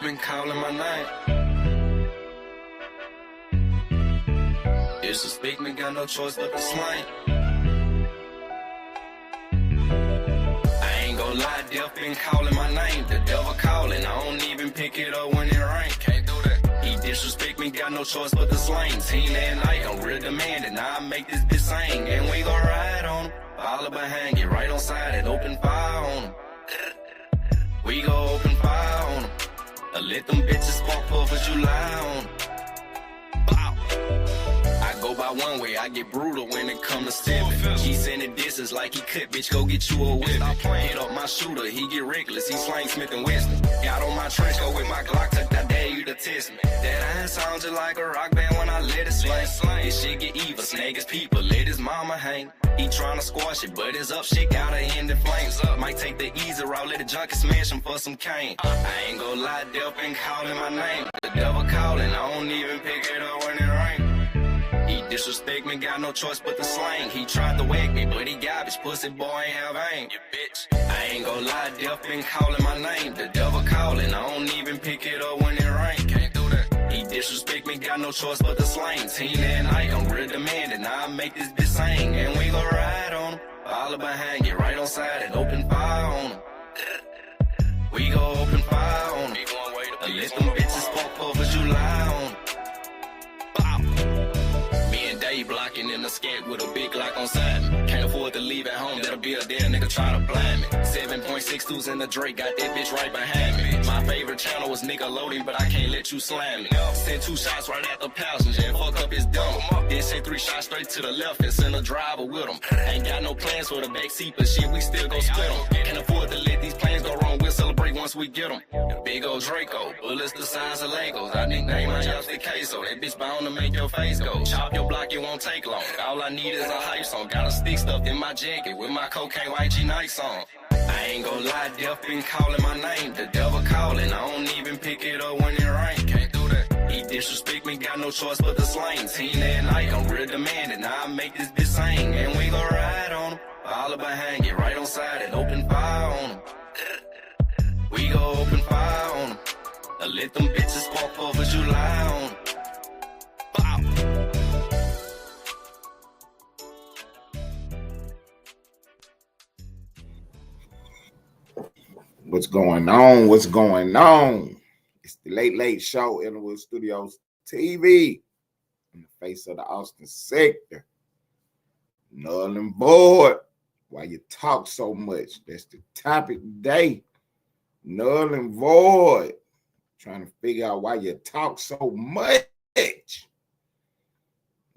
been calling my name. Disrespect me, got no choice but to slang. I ain't gon' lie, death been calling my name. The devil calling, I don't even pick it up when it rain. Can't do that. He disrespect me, got no choice but to slang. Team that night, I'm real demanding. Now I make this bitch sing, and we gon' ride on him. Follow behind, get right on side and open fire on him. We gon' open fire on him. Let them bitches spark puff as you lie on him. I go by one way, I get brutal when it come to stepping. He sending distance like he could, bitch, go get you a whip. Hit up my shooter, he get reckless, he slang Smith and Weston. Got on my trench coat with my Glock, tucked, I dare you to test me. That iron sound just like a rock band when I let it swing. This shit get evil, snag his people, let his mama hang. He tryna squash it, but his up shit gotta end in flames. Might take the easy route, let the junkie smash him for some cane. I ain't gon' lie, death been calling my name. The devil calling, I don't even pick it up when it rain. He disrespect me, got no choice but to slang. He tried to whack me, but he garbage, pussy boy ain't have aim. You bitch. I ain't gon' lie, death been calling my name. The devil calling, I don't even pick it up when it rain. Can't do that. He disrespect me, got no choice but to slang. Team that night, I'm real demanding. Now I make this bitch sing, and we gon' ride on him. Follow behind, get right on side and open fire on him. We gon' open fire on him. Let them bitches spark puff as you lie on him. Blocking in the skank with a big Glock on side me. Can't afford to leave at home, that'll be a dead nigga try to blind me. 7.62s in the Drake, got that bitch right behind me. My favorite channel was Nickelodeon, but I can't let you slam me. Send 2 shots right at the passenger and fuck up his dumb. Then send 3 shots straight to the left and send a driver with him. Ain't got no plans for the back seat, but shit, we still gon' split them. Can't afford to let these plans go wrong, we'll celebrate once we get them. The big old Draco, bullets the size of Legos. I nickname my chopstick queso, that bitch bound to make your face go. Chop your block, it won't take long. All I need is a hype song. Got a stick stuffed in my jacket with my cocaine YG Nights on. I ain't gon' lie, death been calling my name. The devil calling, I don't even pick it up when it rain. Can't do that. He disrespect me, got no choice but to slang. Team that night, I'm real demanding. Now I make this bitch sing, and we gon' ride on him. Follow behind, get right on side and open fire on him. We gon' open fire on him. Let them bitches spark puff as you lie on him. What's going on? What's going on? It's the Late Show, Inwood Studios TV, in the face of the Austin sector. Null and void. Why you talk so much? That's the topic today. Null and void. Trying to figure out why you talk so much.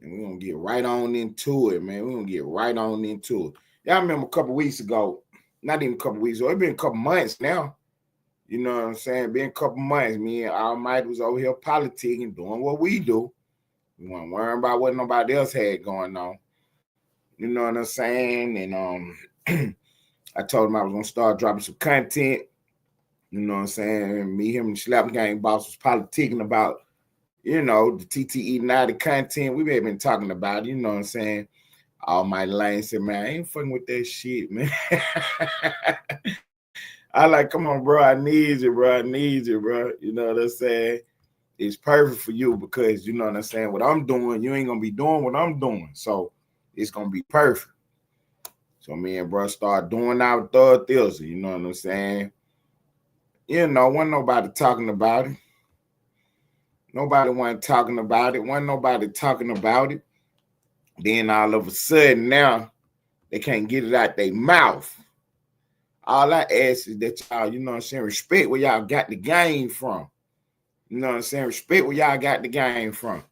And we're going to get right on into it, man. We're going to get right on into it. Y'all remember a couple weeks ago, not even a couple weeks ago, it's been a couple months now. You know what I'm saying? Been a couple months. Me and Almighty was over here politicking, doing what we do. We weren't worrying about what nobody else had going on. You know what I'm saying? And I told him I was going to start dropping some content. You know what I'm saying? Me, him, and Slap Gang Boss was politicking about, you know, the TTE United content. We've been talking about, you know what I'm saying? All my lane said, man, I ain't fucking with that shit, man. I like, come on, bro. I need you, bro. I need you, bro. You know what I'm saying? It's perfect for you because, you know what I'm saying? What I'm doing, you ain't going to be doing what I'm doing. So it's going to be perfect. So me and bro start doing our Tlls, you know what I'm saying? You know, wasn't nobody talking about it. Nobody wasn't talking about it. Wasn't nobody talking about it. Then all of a sudden now, they can't get it out their mouth. All I ask is that y'all, you know what I'm saying, respect where y'all got the game from. You know what I'm saying? Respect where y'all got the game from.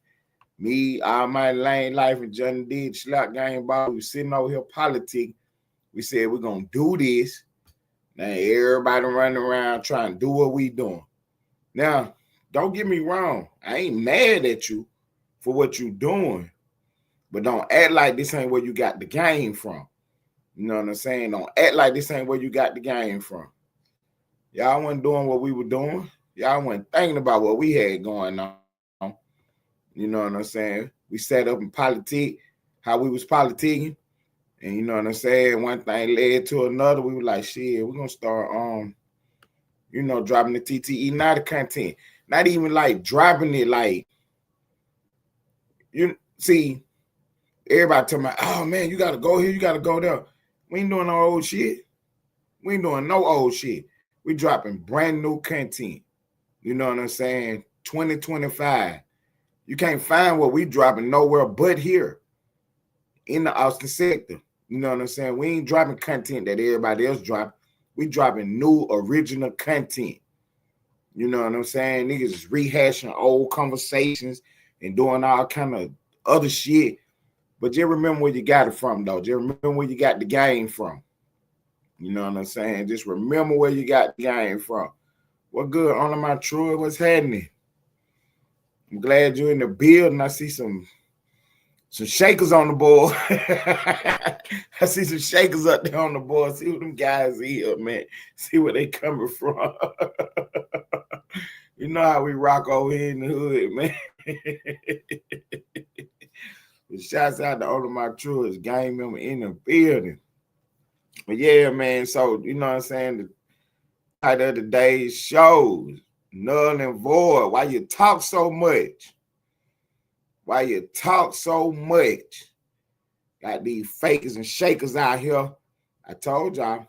Me, Almighty Lane Life, and Johnny D, Slap Gang Ball, we was sitting over here politicking. We said we're going to do this. Now everybody running around trying to do what we doing. Now, don't get me wrong. I ain't mad at you for what you doing. But don't act like this ain't where you got the game from. You know what I'm saying? Don't act like this ain't where you got the game from. Y'all wasn't doing what we were doing. Y'all wasn't thinking about what we had going on. You know what I'm saying? We sat up in politic, how we was politicking. And you know what I'm saying? One thing led to another. We were like, shit, we're going to start You know, dropping the TTE, not the content. Not even like dropping it like, you see, everybody talking about, oh man, you got to go here, you got to go there. We ain't doing no old shit. We ain't doing no old shit. We dropping brand new content. You know what I'm saying? 2025. You can't find what we dropping nowhere but here in the Austin sector. You know what I'm saying? We ain't dropping content that everybody else drop. We dropping new original content. You know what I'm saying? Niggas is rehashing old conversations and doing all kind of other shit. But just remember where you got it from, though. Just remember where you got the game from. You know what I'm saying? Just remember where you got the game from. What good? On my Troy, what's happening? I'm glad you're in the building. I see some shakers on the board. I see some shakers up there on the board. See what them guys here, man. See where they coming from. You know how we rock over here in the hood, man. Shouts out to all of my truest gang member in the building. But yeah, man, so you know what I'm saying? The title of the day's shows, Null and Void. Why you talk so much? Why you talk so much? Got these fakers and shakers out here. I told y'all,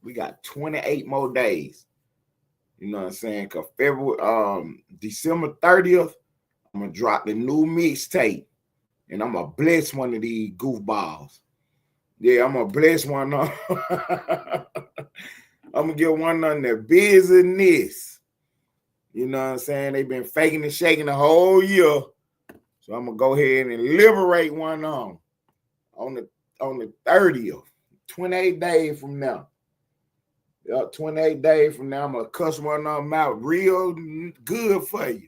we got 28 more days. You know what I'm saying? Cause December 30th, I'm gonna drop the new mixtape. And I'm gonna bless one of these goofballs. Yeah, I'm gonna bless one of I'm gonna get one on their business. You know what I'm saying? They've been faking and shaking the whole year. So I'm gonna go ahead and liberate one on the 30th, 28 days from now. 28 days from now, I'm gonna cuss one of them out real good for you.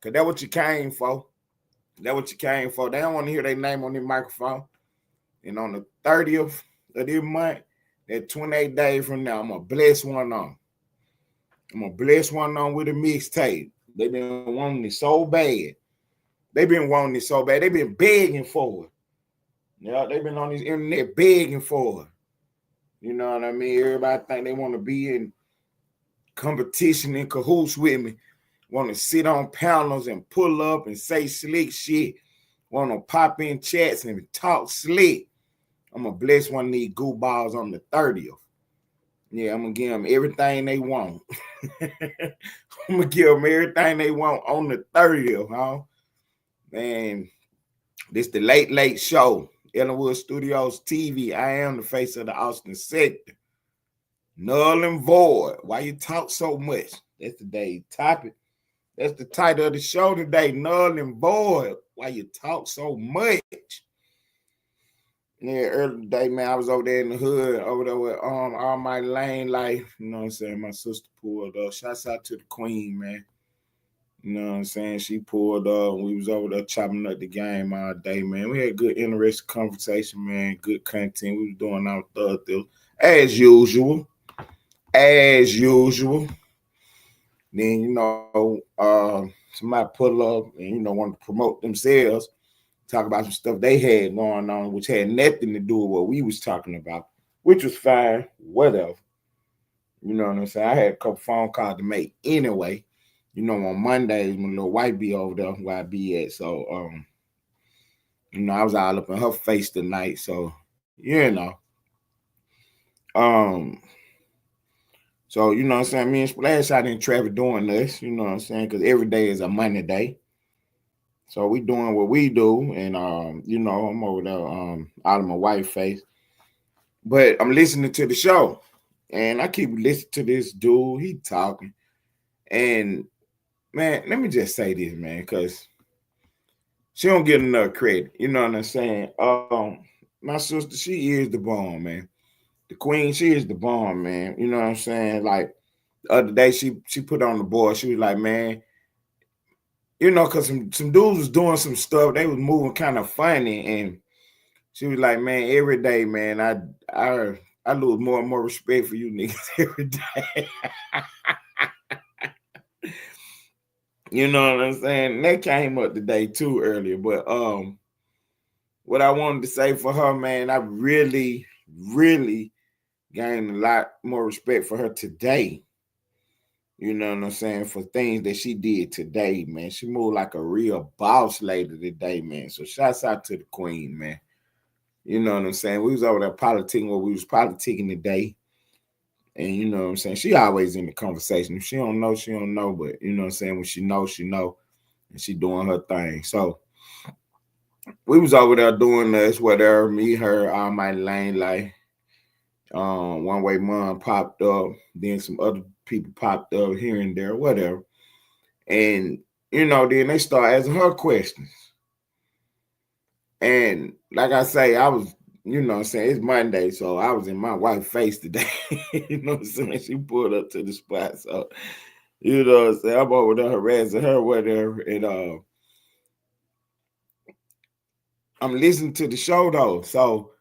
Cause that's what you came for. That's what you came for. They don't want to hear their name on the microphone. And on the 30th of this month, that 28 days from now, I'm going to bless one on. I'm going to bless one on with a mixtape. They've been wanting it so bad. They've been wanting it so bad. They've been begging for it. Yeah, they've been on this internet begging for it. You know what I mean? Everybody think they want to be in competition in cahoots with me. Want to sit on panels and pull up and say slick shit. Want to pop in chats and talk slick. I'm going to bless one of these goofballs on the 30th. Yeah, I'm going to give them everything they want. I'm going to give them everything they want on the 30th, huh? Man, this the Late Late Show. Ellenwood Studios TV. I am the face of the Austin sector. Null and Void. Why you talk so much? That's today's topic. That's the title of the show today, Null and Void. Why you talk so much? Yeah, earlier today, man, I was over there in the hood, over there with all my lane life. You know what I'm saying? My sister pulled up. Shouts out to the queen, man. You know what I'm saying? She pulled up. We was over there chopping up the game all day, man. We had good, interesting conversation, man. Good content. We was doing our thug as usual. As usual. Then, you know, somebody pull up and, you know, want to promote themselves, talk about some stuff they had going on, which had nothing to do with what we was talking about, which was fine, whatever. You know what I'm saying? I had a couple phone calls to make anyway. You know, on Mondays, when little white be over there where I be at. So, you know, I was all up in her face tonight. So, you know. So, you know what I'm saying? Me and Splash out in Trevor doing this, you know what I'm saying? Because every day is a Monday day. So we doing what we do. And, you know, I'm over there out of my white face. But I'm listening to the show. And I keep listening to this dude. He talking. And, man, let me just say this, man, because she don't get enough credit. You know what I'm saying? My sister, she is the bomb, man. The queen, she is the bomb, man. You know what I'm saying? Like, the other day, she put on the board. She was like, man, you know, because some dudes was doing some stuff. They was moving kind of funny. And she was like, man, every day, man, I lose more and more respect for you niggas every day. You know what I'm saying? That came up today, too, earlier. But what I wanted to say for her, man, I really, really gained a lot more respect for her today. You know what I'm saying? For things that she did today, man. She moved like a real boss lady today, man. So shouts out to the queen, man. You know what I'm saying? We was over there politicking what we was politicking today. And you know what I'm saying? She always in the conversation. If she don't know, she don't know. But you know what I'm saying? When she knows, she know. And she doing her thing. So we was over there doing this, whatever, me, her, all my lane, like one way mom popped up, then some other people popped up here and there, whatever. And you know, then they start asking her questions. And like I say, I was, you know what I'm saying, it's Monday, so I was in my wife's face today. You know what I'm saying? She pulled up to the spot. So, you know what I'm saying? I'm over there harassing her, whatever. And I'm listening to the show though. So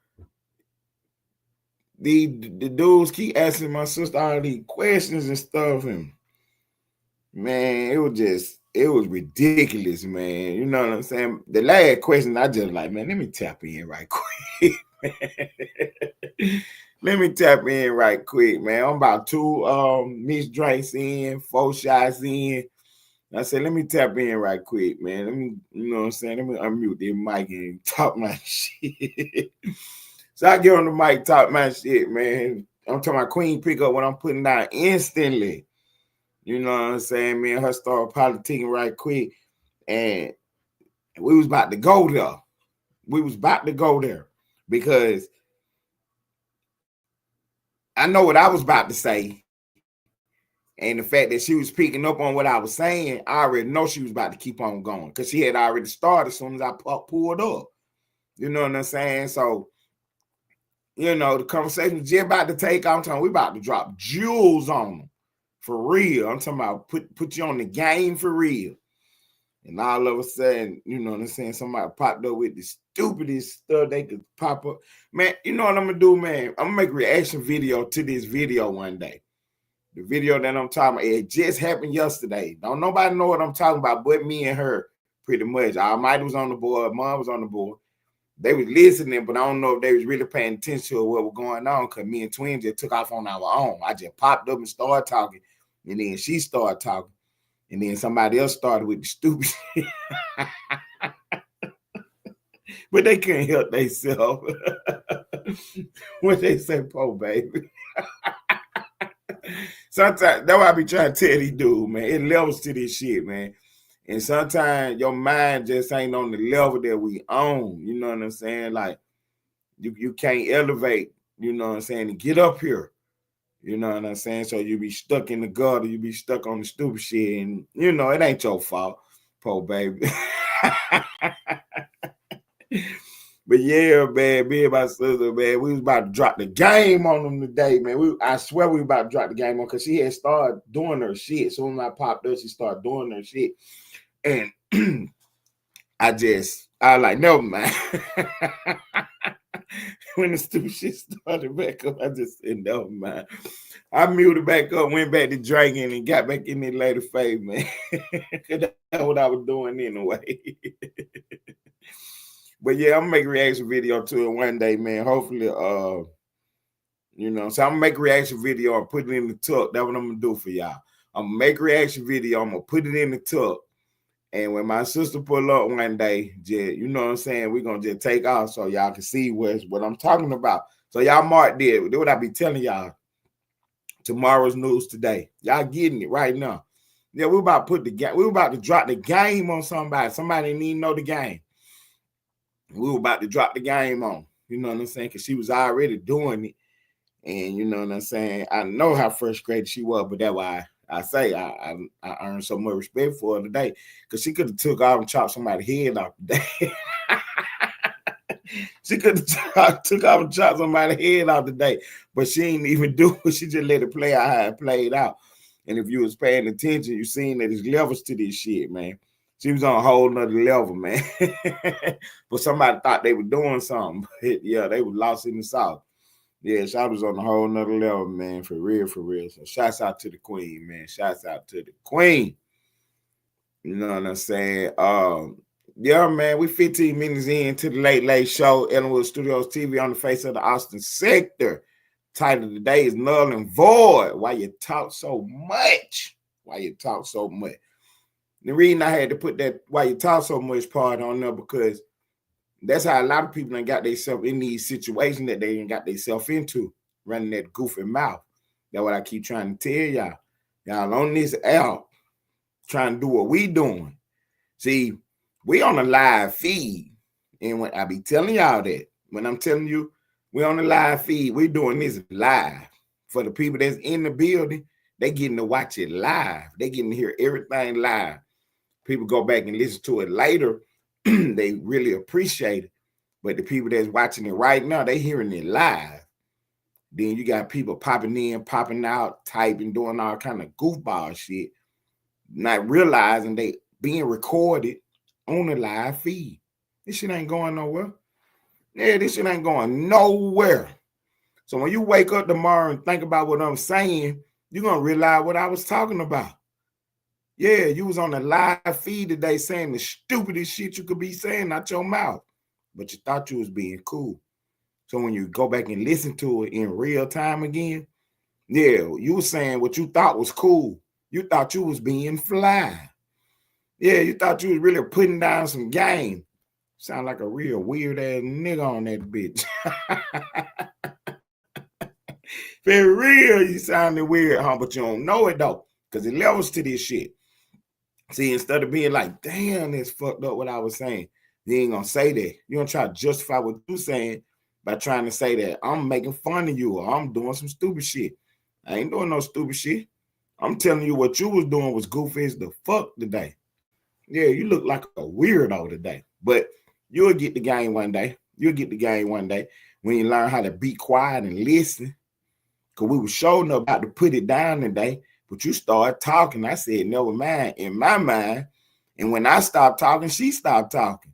the dudes keep asking my sister all these questions and stuff, and man, it was ridiculous, man. You know what I'm saying? The last question, I just like, man, let me tap in right quick. Let me tap in right quick, man. I'm about 2 mixed drinks in, 4 shots in. I said, let me tap in right quick, man. Let me, you know what I'm saying? Let me unmute this mic and talk my shit. So I get on the mic, talk my shit, man. I'm talking about queen pick up what I'm putting down instantly. You know what I'm saying? Me and her started politicking right quick. And we was about to go there. We was about to go there because I know what I was about to say. And the fact that she was picking up on what I was saying, I already know she was about to keep on going because she had already started as soon as I pulled up. You know what I'm saying? So, you know, the conversation was just about to take off. I'm talking, we about to drop jewels on them for real. I'm talking about put you on the game for real. And all of a sudden, you know what I'm saying, somebody popped up with the stupidest stuff they could pop up. Man, you know what I'm going to do, man? I'm going to make a reaction video to this video one day. The video that I'm talking about, it just happened yesterday. Don't nobody know what I'm talking about but me and her, pretty much. Almighty was on the board. Mom was on the board. They was listening, but I don't know if they was really paying attention to what was going on because me and Twin just took off on our own. I just popped up and started talking, and then she started talking, and then somebody else started with the stupid shit. But they couldn't help themselves. When they say, "Po, baby." Sometimes that's why I be trying to tell these dudes, man. It levels to this shit, man. And sometimes your mind just ain't on the level that we own. You know what I'm saying? Like you can't elevate, you know what I'm saying, and get up here. You know what I'm saying? So you be stuck in the gutter, you be stuck on the stupid shit, and you know, it ain't your fault, po baby. But yeah, man, me and my sister, man, we was about to drop the game on them today, man. I swear we about to drop the game on because she had started doing her shit. So when I popped up, she started doing her shit. And I was like, never mind. When the stupid shit started back up, I just said, never mind. I muted back up, went back to drinking, and got back in there later phase, man. That's what I was doing anyway. But yeah, I'm gonna make a reaction video to it one day, man. Hopefully, you know, so I'm gonna make a reaction video and put it in the tuck. That's what I'm gonna do for y'all. I'm gonna make a reaction video, I'm gonna put it in the tuck. And when my sister pull up one day, just, you know what I'm saying, we're gonna just take off so y'all can see what I'm talking about. So y'all mark this. What I be telling y'all. Tomorrow's news today. Y'all getting it right now. Yeah, we about to drop the game on somebody. Somebody didn't even know the game. We were about to drop the game on. You know what I'm saying? Because she was already doing it. And you know what I'm saying? I know how frustrated she was, but that's why I say I earned so much respect for her today. Because she could have took off and chopped somebody's head off today. She could have took off and chopped somebody's head off today. But she didn't even do it. She just let it play out how it played out. And if you was paying attention, you seen that there's levels to this shit, man. She was on a whole nother level, man. But somebody thought they were doing something. But yeah, they were lost in the sauce. Yeah, she was on a whole nother level, man. For real, for real. So shouts out to the queen, man. Shouts out to the queen. You know what I'm saying? Yeah, man, we 15 minutes into the Late Late Show, Ellenwood Studios TV on the face of the Austin sector. Title today is Null and Void. Why you talk so much? Why you talk so much? The reason I had to put that why you talk so much part on there because that's how a lot of people done got themselves in these situations that they ain't got themselves into, running that goofy mouth. That's what I keep trying to tell y'all. Y'all on this app trying to do what we doing. See, we on a live feed. And when I be telling y'all that, when I'm telling you we on the live feed, we doing this live. For the people that's in the building, they getting to watch it live. They getting to hear everything live. People go back and listen to it later. They really appreciate it. But the people that's watching it right now, they hearing it live. Then you got people popping in, popping out, typing, doing all kind of goofball shit, not realizing they being recorded on the live feed. This shit ain't going nowhere. Yeah, this shit ain't going nowhere. So when you wake up tomorrow and think about what I'm saying, you're going to realize what I was talking about. Yeah, you was on the live feed today saying the stupidest shit you could be saying out your mouth, but you thought you was being cool. So when you go back and listen to it in real time again, yeah, you were saying what you thought was cool. You thought you was being fly. Yeah, you thought you was really putting down some game. Sound like a real weird ass nigga on that bitch. For real, you sounded weird, huh? But you don't know it though, because it levels to this shit. See, instead of being like, damn, that's fucked up what I was saying, you ain't gonna say that. You're gonna try to justify what you're saying by trying to say that I'm making fun of you or I'm doing some stupid shit. I ain't doing no stupid shit. I'm telling you what you was doing was goofy as the fuck today. Yeah, you look like a weirdo today. But you'll get the game one day. You'll get the game one day when you learn how to be quiet and listen. Because we were showing up about to put it down today, but you started talking. I said, never mind, in my mind. And when I stopped talking, she stopped talking.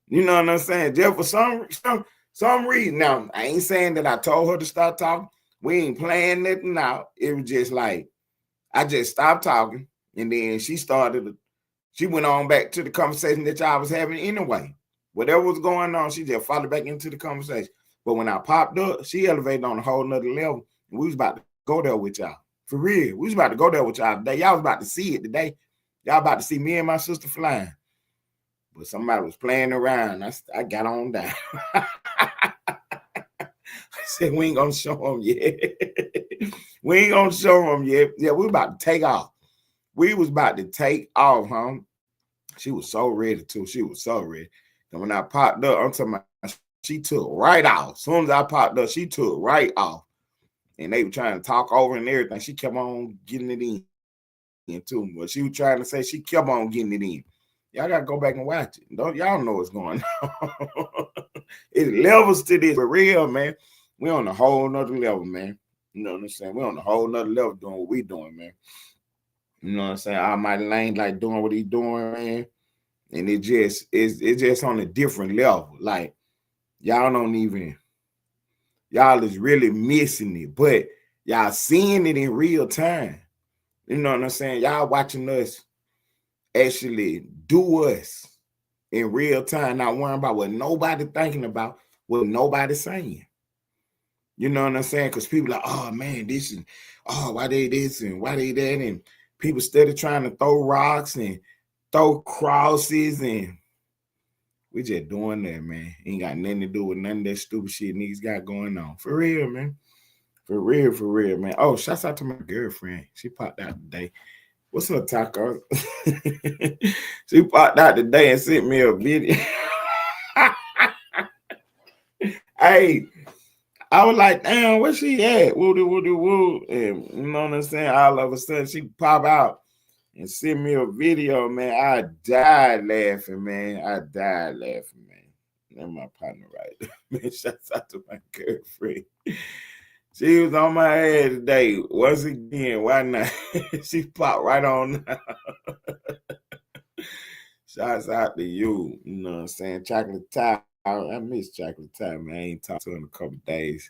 You know what I'm saying? Just for some reason. Now, I ain't saying that I told her to stop talking. We ain't playing nothing out. It was just like, I just stopped talking. And then she went on back to the conversation that y'all was having anyway. Whatever was going on, she just followed back into the conversation. But when I popped up, she elevated on a whole nother level. And we was about to go there with y'all. For real. We was about to go there with y'all today. Y'all was about to see it today. Y'all about to see me and my sister flying. But somebody was playing around. I got on down. I said, we ain't going to show them yet. We ain't going to show them yet. Yeah, we about to take off. We was about to take off, huh? She was so ready, too. She was so ready. And when I popped up, I'm talking about, she took right off. As soon as I popped up, she took right off. And they were trying to talk over and everything. She kept on getting it in too. But she was trying to say she kept on getting it in. Y'all got to go back and watch it. Y'all know what's going on. It levels to this. For real, man. We on a whole nother level, man. You know what I'm saying? We on a whole nother level doing what we doing, man. You know what I'm saying? Almighty Lane like doing what he doing, man. And it's just on a different level. Like, y'all is really missing it, but y'all seeing it in real time. You know what I'm saying? Y'all watching us actually do us in real time, not worrying about what nobody thinking about, what nobody's saying. You know what I'm saying? Because people like, oh man, this and why they this and why they that, and people steady trying to throw rocks and throw crosses, and we just doing that, man. Ain't got nothing to do with none of that stupid shit niggas got going on. For real, man. For real, man. Oh, shouts out to my girlfriend. She popped out today. What's up, Taco? She popped out today and sent me a video. Hey, I was like, damn, where she at? Woo. And you know what I'm saying? All of a sudden, she pop out and send me a video, man. I died laughing, man. That's my partner right there. Man, shouts out to my girlfriend. She was on my head today. Once again, why not? She popped right on now. Shouts out to you. You know what I'm saying? Chocolate Tie. I miss Chocolate Tie, man. I ain't talked to her in a couple days.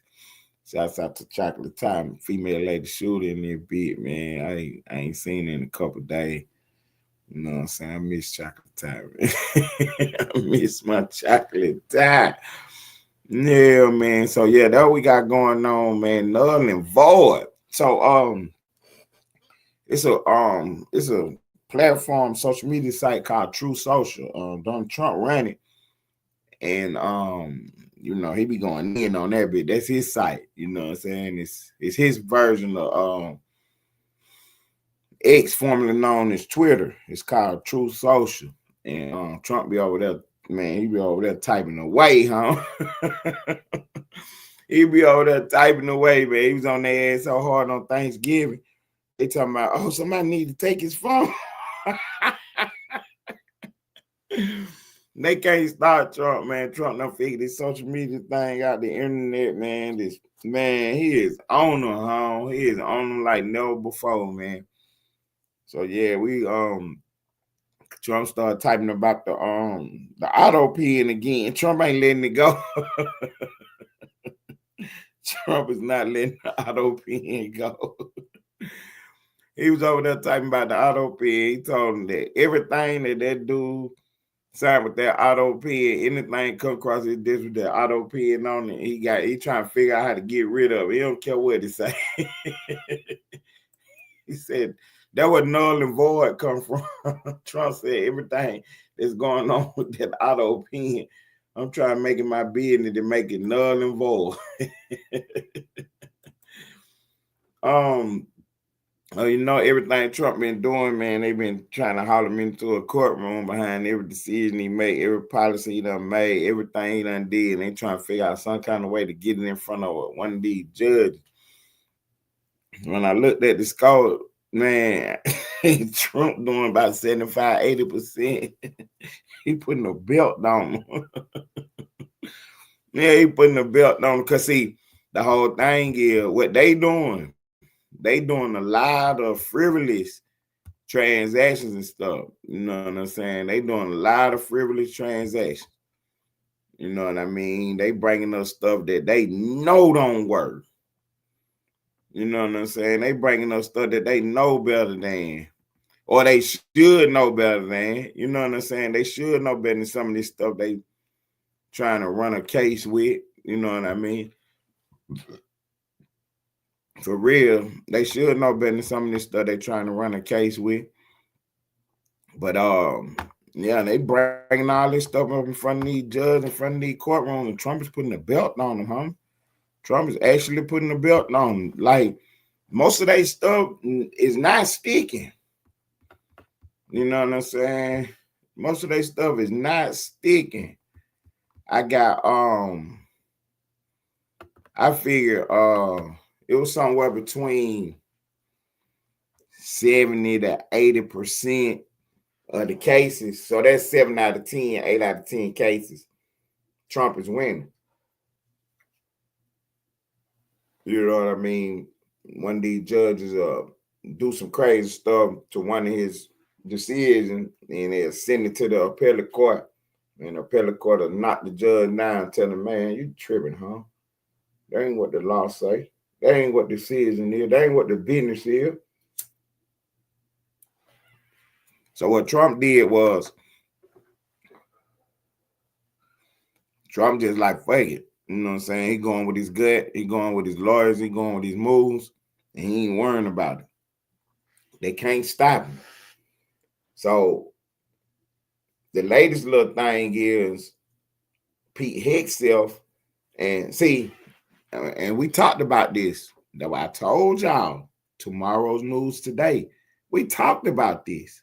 Shouts out to Chocolate Tie, female lady shooter in there bit, man. I ain't seen her in a couple days. You know what I'm saying? I miss Chocolate Tie, man. I miss my Chocolate Tie. Yeah, man. So yeah, that we got going on, man. Null and void. So it's a platform, social media site called True Social. Donald Trump ran it, and he be going in on that bit. That's his site, you know what I'm saying? It's his version of X, formerly known as Twitter. It's called True Social. And Trump be over there, man, he be over there typing away, huh? He be over there typing away, man. He was on their ass so hard on Thanksgiving. They talking about, oh, somebody need to take his phone. They can't stop Trump, man. Trump done figured this social media thing out, the internet, man. He is on them, huh? He is on them like never before, man. So yeah, Trump started typing about the auto pen again. Trump ain't letting it go. Trump is not letting the auto pen go. He was over there typing about the auto pen. He told him that everything that dude signed with that auto pen, anything come across his desk with that auto pen on it, he trying to figure out how to get rid of it. He don't care what he say. He said that was null and void come from. Trump said everything that's going on with that auto pen, I'm trying to make it my business to make it null and void. Everything Trump been doing, man, they've been trying to haul him into a courtroom behind every decision he made, every policy he done made, everything he done did, and they trying to figure out some kind of way to get it in front of one of these judges. When I looked at the score, man, Trump doing about 75, 80%. He putting a belt on him. Yeah, he putting a belt on him because, see, the whole thing is what they doing. They doing a lot of frivolous transactions and stuff. You know what I'm saying? They doing a lot of frivolous transactions. You know what I mean? They bringing us stuff that they know don't work. You know what I'm saying? They bringing us stuff that they know better than, or they should know better than. You know what I'm saying? They should know better than some of this stuff they trying to run a case with. You know what I mean? For real, they should know better than some of this stuff they trying to run a case with. But yeah, they bringing all this stuff up in front of these judges, in front of these courtrooms, and Trump is putting a belt on them, huh? Trump is actually putting a belt on them. Like, most of that stuff is not sticking. You know what I'm saying? Most of that stuff is not sticking. I figure it was somewhere between 70 to 80% of the cases. So that's 7 out of 10, 8 out of 10 cases. Trump is winning. You know what I mean? One of these judges do some crazy stuff to one of his decisions, and they'll send it to the appellate court. And the appellate court will knock the judge down, tell him, man, you tripping, huh? That ain't what the law say. That ain't what the decision is. That ain't what the business is. So what Trump did was, Trump just like, fuck it. You know what I'm saying? He going with his gut. He going with his lawyers. He going with his moves. And he ain't worrying about it. They can't stop him. So the latest little thing is Pete Hegseth. And see, and we talked about this. That I told y'all tomorrow's news today. We talked about this.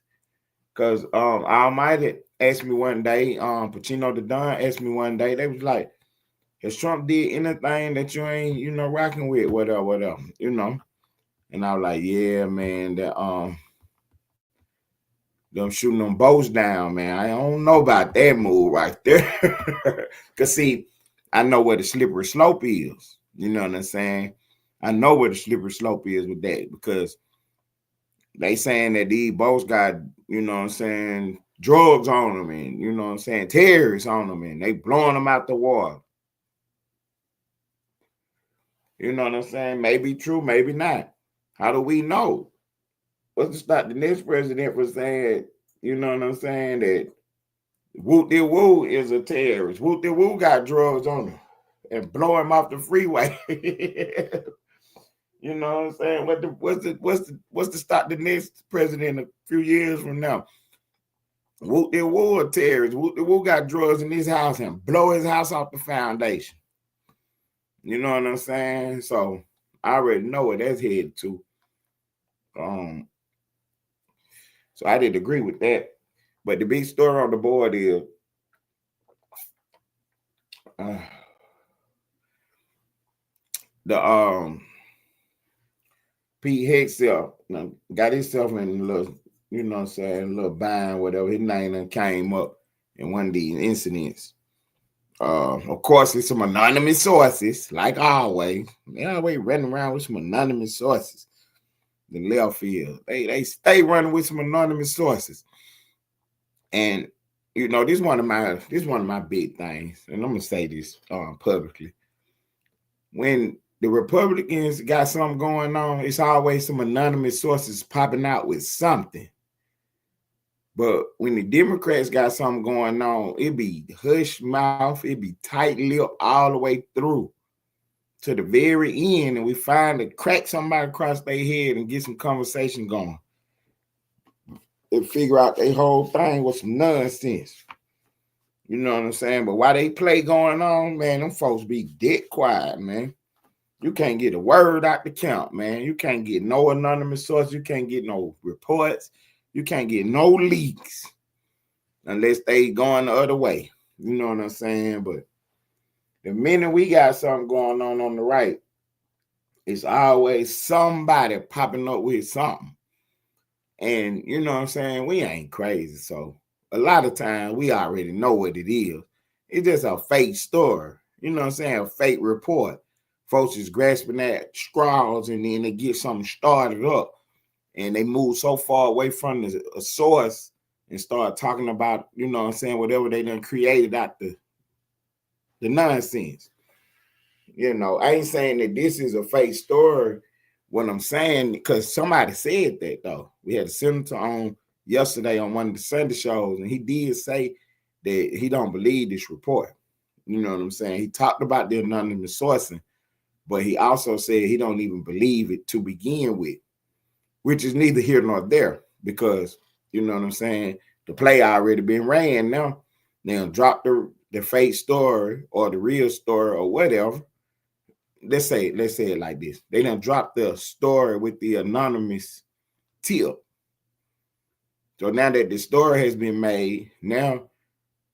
Because Almighty asked me one day, Pacino the Don asked me one day, they was like, has Trump did anything that you ain't, rocking with, whatever, And I was like, yeah, man, that them shooting them boats down, man. I don't know about that move right there. Because, see, I know where the slippery slope is. You know what I'm saying? I know where the slippery slope is with that, because they saying that these boats got, drugs on them, and, terrorists on them, and they blowing them out the water. You know what I'm saying? Maybe true, maybe not. How do we know? What's to stop the next president from saying, you know what I'm saying, that Woo is a terrorist. Woo got drugs on him and blow him off the freeway. You know what I'm saying? What's the stop the next president a few years from now? Whoop the war terrorists. Whoop got drugs in his house and blow his house off the foundation. You know what I'm saying? So I already know where that's headed to. So I did agree with that. But the big story on the board is the Pete Hexel got himself in a little, you know what I'm saying, a little bind, whatever. His name came up in one of these incidents. Of course, it's some anonymous sources, like always. They always running around with some anonymous sources. The left field, they stay running with some anonymous sources. And you know, this is one of my big things, and I'm gonna say this publicly. When the Republicans got something going on, it's always some anonymous sources popping out with something. But when the Democrats got something going on, it be hush mouth, it be tight lip all the way through to the very end, and we find to crack somebody across their head and get some conversation going. And figure out their whole thing was some nonsense. You know what I'm saying? But while they play going on, man, them folks be dead quiet, man. You can't get a word out the count, man. You can't get no anonymous source. You can't get no reports. You can't get no leaks unless they going the other way. You know what I'm saying? But the minute we got something going on the right, it's always somebody popping up with something. And you know what I'm saying? We ain't crazy. So a lot of times we already know what it is. It's just a fake story. You know what I'm saying? A fake report. Folks is grasping at straws and then they get something started up and they move so far away from a source and start talking about, you know what I'm saying, whatever they done created out the nonsense. You know, I ain't saying that this is a fake story. What I'm saying, because somebody said that though. We had a senator on yesterday on one of the Sunday shows, and he did say that he don't believe this report. You know what I'm saying? He talked about the anonymous sourcing, but he also said he don't even believe it to begin with, which is neither here nor there, because you know what I'm saying? The play already been ran now. Now drop the fake story or the real story or whatever. Let's say it like this. They done dropped the story with the anonymous tip. So now that the story has been made, now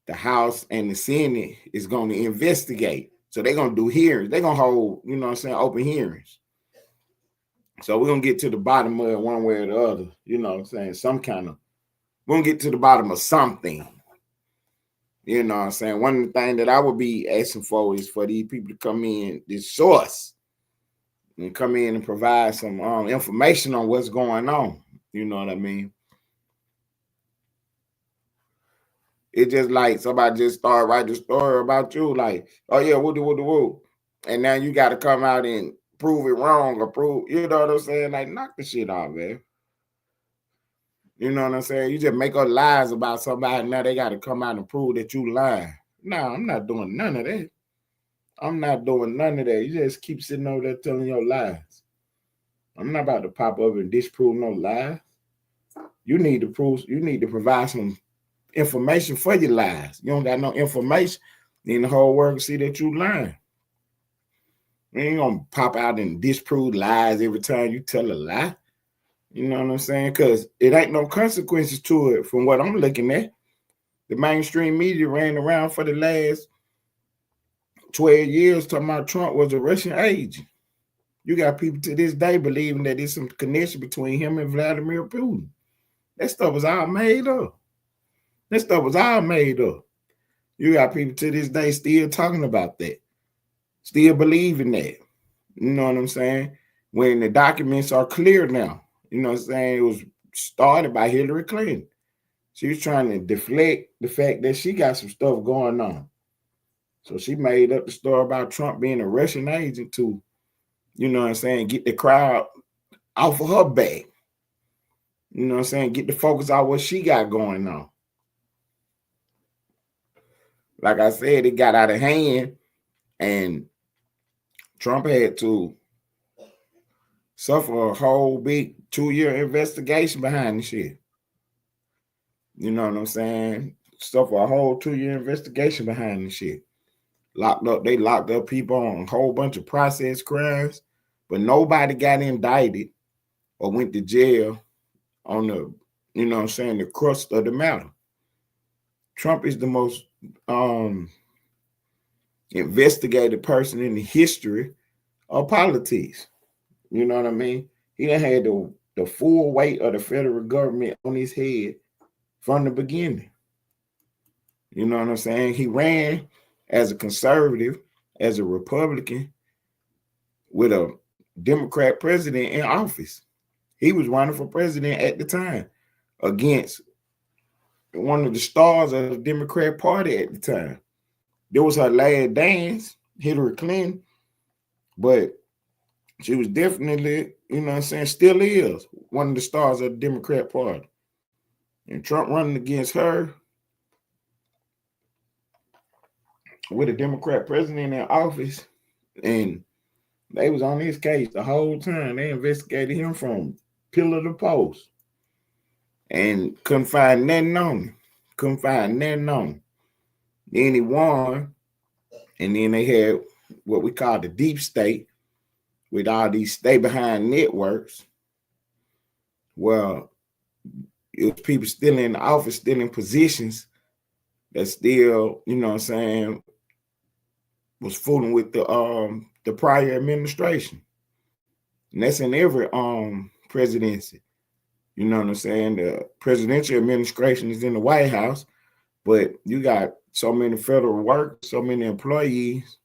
the House and the Senate is going to investigate. So they're going to do hearings. They're going to hold, you know what I'm saying, open hearings. So we're going to get to the bottom of it one way or the other. You know what I'm saying? We're going to get to the bottom of something. You know what I'm saying? One of the things that I would be asking for is for these people to come in, this source, and come in and provide some information on what's going on. You know what I mean? It's just like somebody just started writing a story about you, like, oh yeah, woo. And now you got to come out and prove it wrong or prove, you know what I'm saying? Like, knock the shit off, man. You know what I'm saying? You just make up lies about somebody. Now they got to come out and prove that you lying. No, I'm not doing none of that. I'm not doing none of that. You just keep sitting over there telling your lies. I'm not about to pop up and disprove no lies. You need to provide some information for your lies. You don't got no information, then the whole world can see that you lying. You ain't gonna pop out and disprove lies every time you tell a lie. You know what I'm saying? Because it ain't no consequences to it from what I'm looking at. The mainstream media ran around for the last 12 years talking about Trump was a Russian agent. You got people to this day believing that there's some connection between him and Vladimir Putin. That stuff was all made up. You got people to this day still talking about that, still believing that. You know what I'm saying? When the documents are clear now, you know what I'm saying? It was started by Hillary Clinton. She was trying to deflect the fact that she got some stuff going on. So she made up the story about Trump being a Russian agent to, you know what I'm saying, get the crowd off of her back. You know what I'm saying? Get the focus on what she got going on. Like I said, it got out of hand, and Trump had to suffer a whole big 2-year investigation behind the shit. You know what I'm saying? Suffer a whole 2-year investigation behind the shit. They locked up people on a whole bunch of process crimes, but nobody got indicted or went to jail on the, you know what I'm saying, the crust of the matter. Trump is the most investigated person in the history of politics. You know what I mean? He done had the full weight of the federal government on his head from the beginning. You know what I'm saying? He ran as a conservative, as a Republican, with a Democrat president in office. He was running for president at the time against one of the stars of the Democrat Party at the time. There was her last dance, Hillary Clinton, but she was definitely, you know what I'm saying, still is one of the stars of the Democrat Party. And Trump running against her with a Democrat president in office, and they was on his case the whole time. They investigated him from pillar to post and couldn't find nothing on him. Couldn't find nothing on him. Then he won, and then they had what we call the deep state with all these stay-behind networks. Well, it was people still in the office, still in positions that still, you know what I'm saying, was fooling with the prior administration. And that's in every presidency. You know what I'm saying? The presidential administration is in the White House, but you got so many federal workers, so many employees,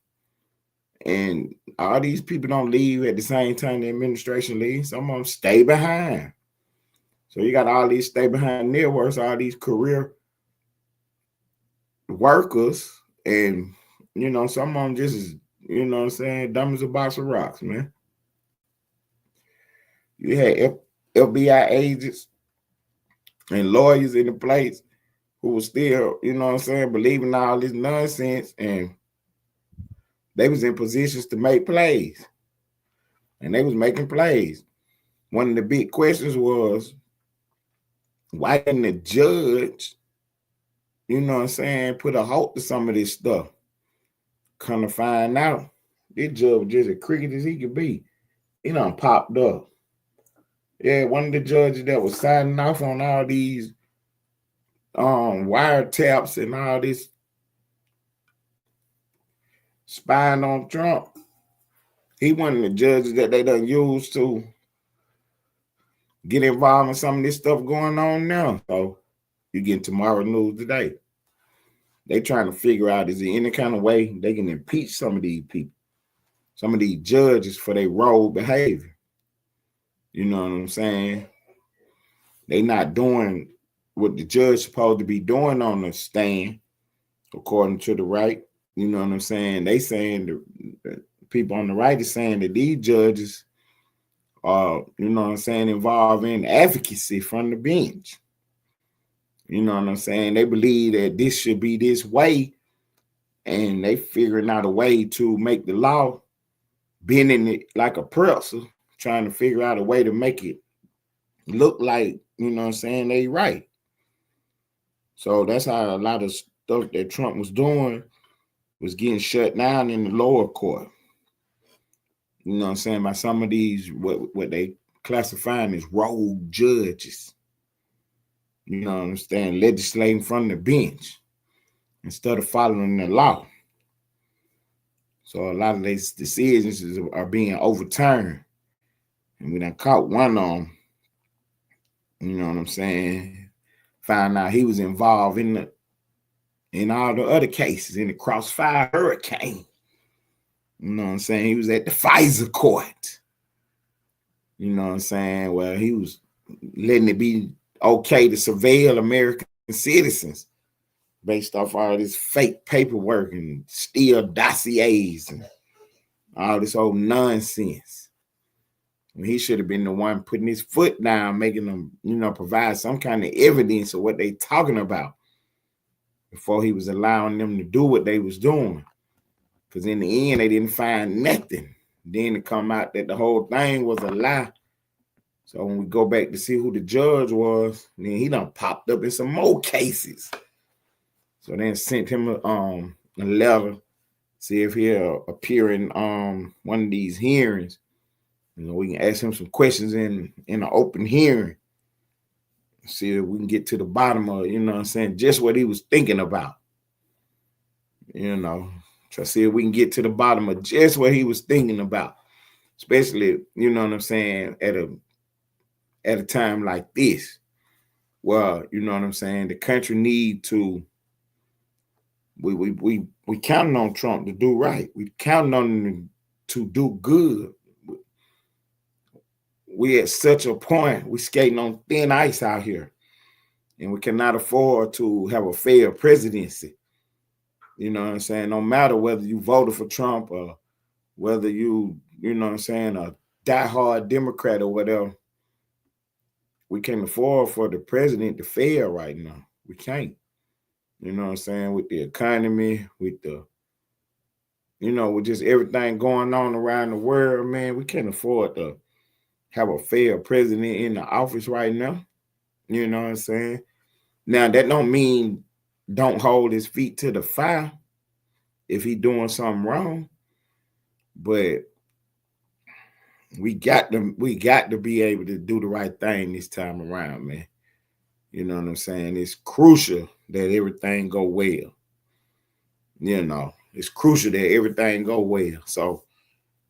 and all these people don't leave at the same time the administration leaves. Some of them stay behind. So you got all these stay behind networks, all these career workers, and you know, some of them just is, you know what I'm saying, dumb as a box of rocks, man. You had FBI agents and lawyers in the place who was still, you know what I'm saying, believing all this nonsense, and they was in positions to make plays. And they was making plays. One of the big questions was, why didn't the judge, you know what I'm saying, put a halt to some of this stuff? Come to find out, this judge was just as cricket as he could be. He done popped up. Yeah, one of the judges that was signing off on all these wiretaps and all this spying on Trump, he one of the judges that they done used to get involved in some of this stuff going on now. So you get tomorrow news today. They trying to figure out, is there any kind of way they can impeach some of these people, some of these judges for their rogue behavior. You know what I'm saying? They not doing what the judge supposed to be doing on the stand, according to the right. You know what I'm saying? They saying, the people on the right is saying that these judges are, you know what I'm saying, involved in advocacy from the bench. You know what I'm saying? They believe that this should be this way, and they figuring out a way to make the law, bending it like a pretzel, trying to figure out a way to make it look like, you know what I'm saying, they right. So that's how a lot of stuff that Trump was doing was getting shut down in the lower court. You know what I'm saying, by some of these, what they classifying as rogue judges. You know what I'm saying, legislating from the bench instead of following the law. So a lot of these decisions are being overturned. And we done caught one on, you know what I'm saying, found out he was involved in all the other cases, in the Crossfire Hurricane. You know what I'm saying? He was at the FISA court. You know what I'm saying? Well, he was letting it be okay to surveil American citizens based off all this fake paperwork and steal dossiers and all this old nonsense. And he should have been the one putting his foot down, making them, you know, provide some kind of evidence of what they talking about before he was allowing them to do what they was doing. Because in the end, they didn't find nothing. Then it come out that the whole thing was a lie. So when we go back to see who the judge was, then he done popped up in some more cases. So then sent him a letter, see if he'll appear in one of these hearings. You know, we can ask him some questions in an open hearing. See if we can get to the bottom of, you know what I'm saying, just what he was thinking about. You know, try to see if we can get to the bottom of just what he was thinking about. Especially, you know what I'm saying, at a time like this. Well, you know what I'm saying, the country need to, we counting on Trump to do right. We counting on him to do good. We at such a point, we skating on thin ice out here, and we cannot afford to have a failed presidency. You know what I'm saying? No matter whether you voted for Trump or whether you know what I'm saying, a diehard Democrat or whatever, we can't afford for the president to fail right now. We can't. You know what I'm saying? With the economy, with the, you know, with just everything going on around the world, man, we can't afford to have a failed president in the office right now. You know what I'm saying? Now, that don't mean don't hold his feet to the fire if he doing something wrong. But we got to be able to do the right thing this time around, man. You know what I'm saying? It's crucial that everything go well. You know, it's crucial that everything go well. So,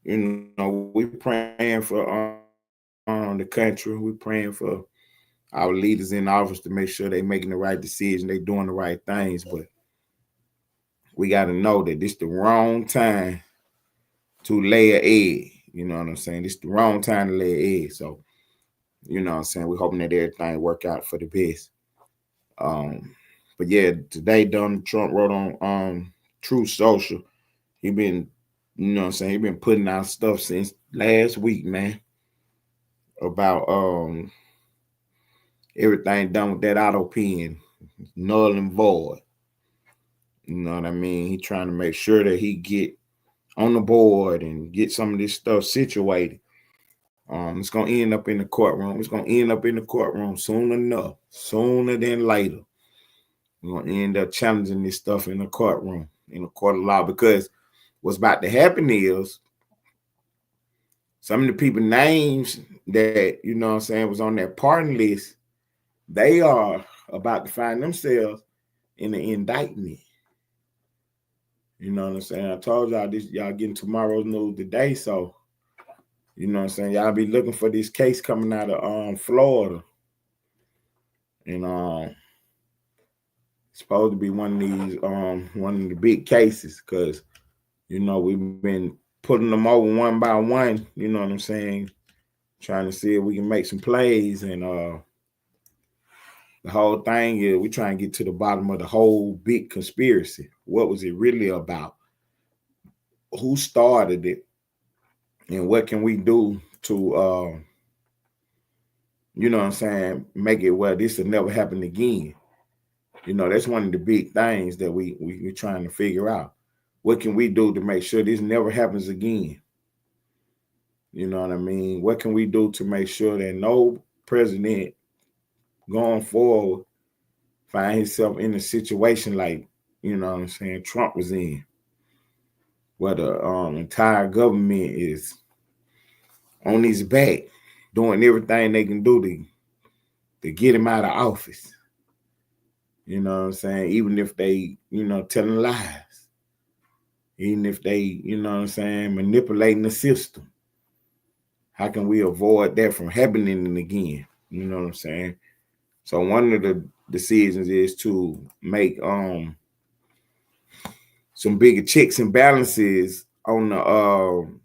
you know, we praying for the country. We praying for our leaders in office to make sure they making the right decision, they doing the right things. But we got to know that this the wrong time to lay an egg. You know what I'm saying? This the wrong time to lay an egg. So, you know what I'm saying? We're hoping that everything work out for the best. But yeah, today Donald Trump wrote on Truth Social. He been, you know what I'm saying, he been putting out stuff since last week, man, about everything done with that auto pen, null and void. You know what I mean? He trying to make sure that he get on the board and get some of this stuff situated. It's gonna end up in the courtroom. It's gonna end up in the courtroom soon enough, sooner than later. We're gonna end up challenging this stuff in the courtroom, in the court of law, because what's about to happen is some of the people names that, you know what I'm saying, was on that pardon list, they are about to find themselves in the indictment. You know what I'm saying? I told y'all this, y'all getting tomorrow's news today, so you know what I'm saying, y'all be looking for this case coming out of Florida. And it's supposed to be one of these one of the big cases, because you know we've been putting them over one by one, you know what I'm saying, trying to see if we can make some plays. And the whole thing is we try and get to the bottom of the whole big conspiracy. What was it really about? Who started it? And what can we do to you know what I'm saying, make it where this will never happen again? You know, that's one of the big things that we're trying to figure out. What can we do to make sure this never happens again? You know what I mean? What can we do to make sure that no president going forward find himself in a situation like, you know what I'm saying, Trump was in, where the entire government is on his back, doing everything they can do to get him out of office. You know what I'm saying? Even if they, you know, telling lies. Even if they, you know what I'm saying, manipulating the system. How can we avoid that from happening again? You know what I'm saying? So one of the decisions is to make some bigger checks and balances on the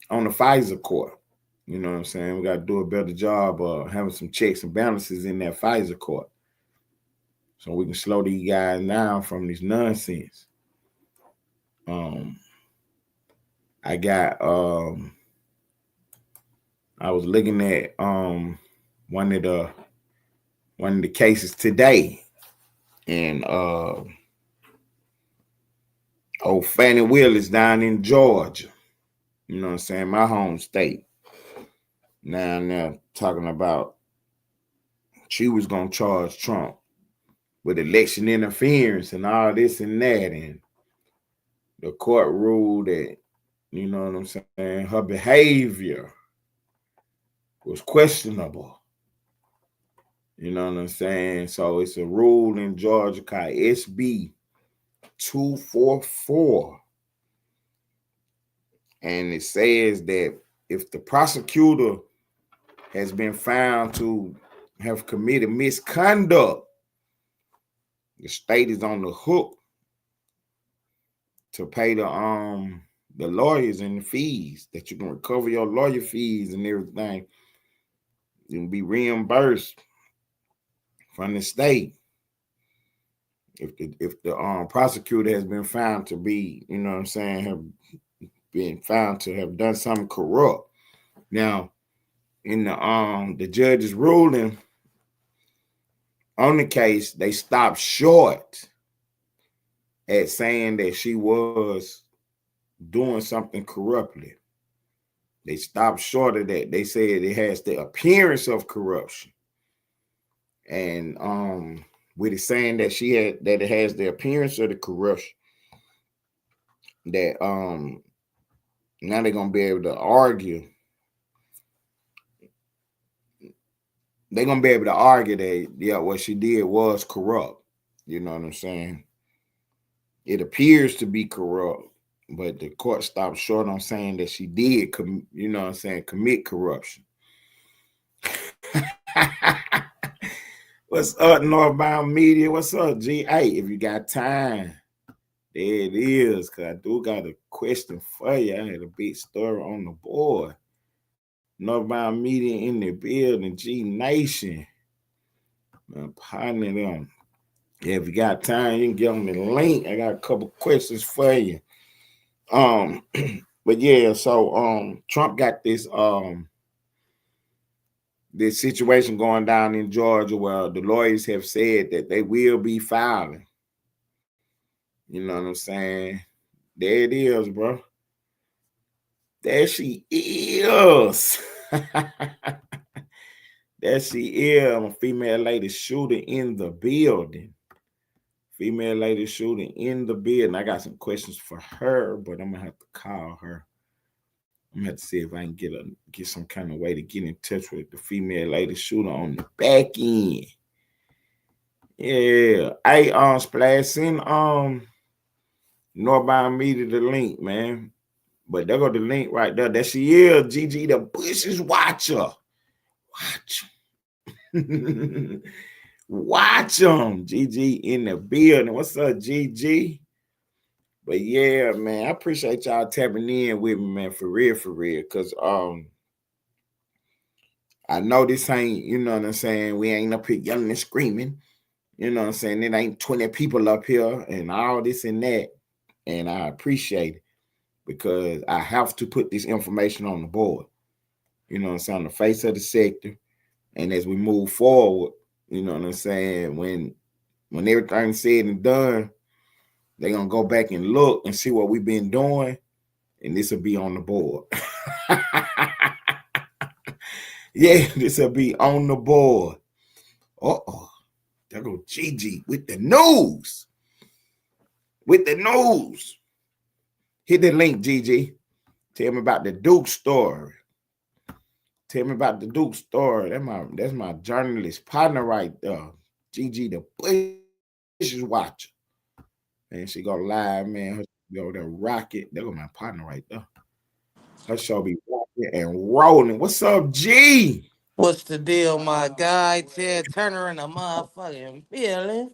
FISA court. You know what I'm saying? We got to do a better job of having some checks and balances in that FISA court, so we can slow these guys down from this nonsense. I got I was looking at one of the cases today, and old Fannie Willis down in Georgia. You know what I'm saying? My home state. Now talking about she was gonna charge Trump with election interference and all this and that, and the court ruled that, you know what I'm saying, her behavior was questionable. You know what I'm saying? So it's a rule in Georgia called SB 244. And it says that if the prosecutor has been found to have committed misconduct, the state is on the hook to pay the lawyers and the fees, that you can recover your lawyer fees and everything. You can be reimbursed from the state if the prosecutor has been found to be, you know what I'm saying, have been found to have done something corrupt. Now, in the judge's ruling on the case, they stopped short at saying that she was doing something corruptly. They stopped short of that. They said it has the appearance of corruption. And with it saying that it has the appearance of the corruption, that now they're gonna be able to argue. They're gonna be able to argue that, yeah, what she did was corrupt. You know what I'm saying? It appears to be corrupt, but the court stopped short on saying that she did, you know what I'm saying, commit corruption. What's up, Northbound Media? What's up, G? Hey, if you got time, there it is, because I do got a question for you. I had a big story on the board. Northbound Media in the building, G Nation. I'm partnering them. Yeah, if you got time, you can get on the link. I got a couple questions for you. But yeah, so Trump got this situation going down in Georgia where the lawyers have said that they will be filing. You know what I'm saying? There it is, bro. There she is. There she is. I'm a female lady shooter in the building. Female lady shooting in the building. I got some questions for her, but I'm gonna have to call her. I'm gonna have to see if I can get some kind of way to get in touch with the female lady shooter on the back end. Yeah. Hey, Splash, send Northbound Media the link, man. But there go the link right there. There she is, Gigi the Bushes Watcher. Watch him. Watch him. Gigi in the building. What's up, Gigi? But yeah, man, I appreciate y'all tapping in with me, man, for real, because I know this ain't, you know what I'm saying, we ain't up here yelling and screaming, you know what I'm saying, it ain't 20 people up here and all this and that, and I appreciate it because I have to put this information on the board, you know what I'm saying, on the face of the sector, and as we move forward, you know what I'm saying, when everything's said and done, they're going to go back and look and see what we've been doing, and this will be on the board. Yeah, this will be on the board. Uh-oh. There go Gigi with the news. With the news. Hit the link, Gigi. Tell me about the Duke story. Tell me about the Duke story. That's my journalist partner right there. Gigi the Bushes Watcher. And she go live, man. Her go there rocket. There go my partner right there. Her show be rocking and rolling. What's up, G? What's the deal, my guy? Ted Turner in a motherfucking building.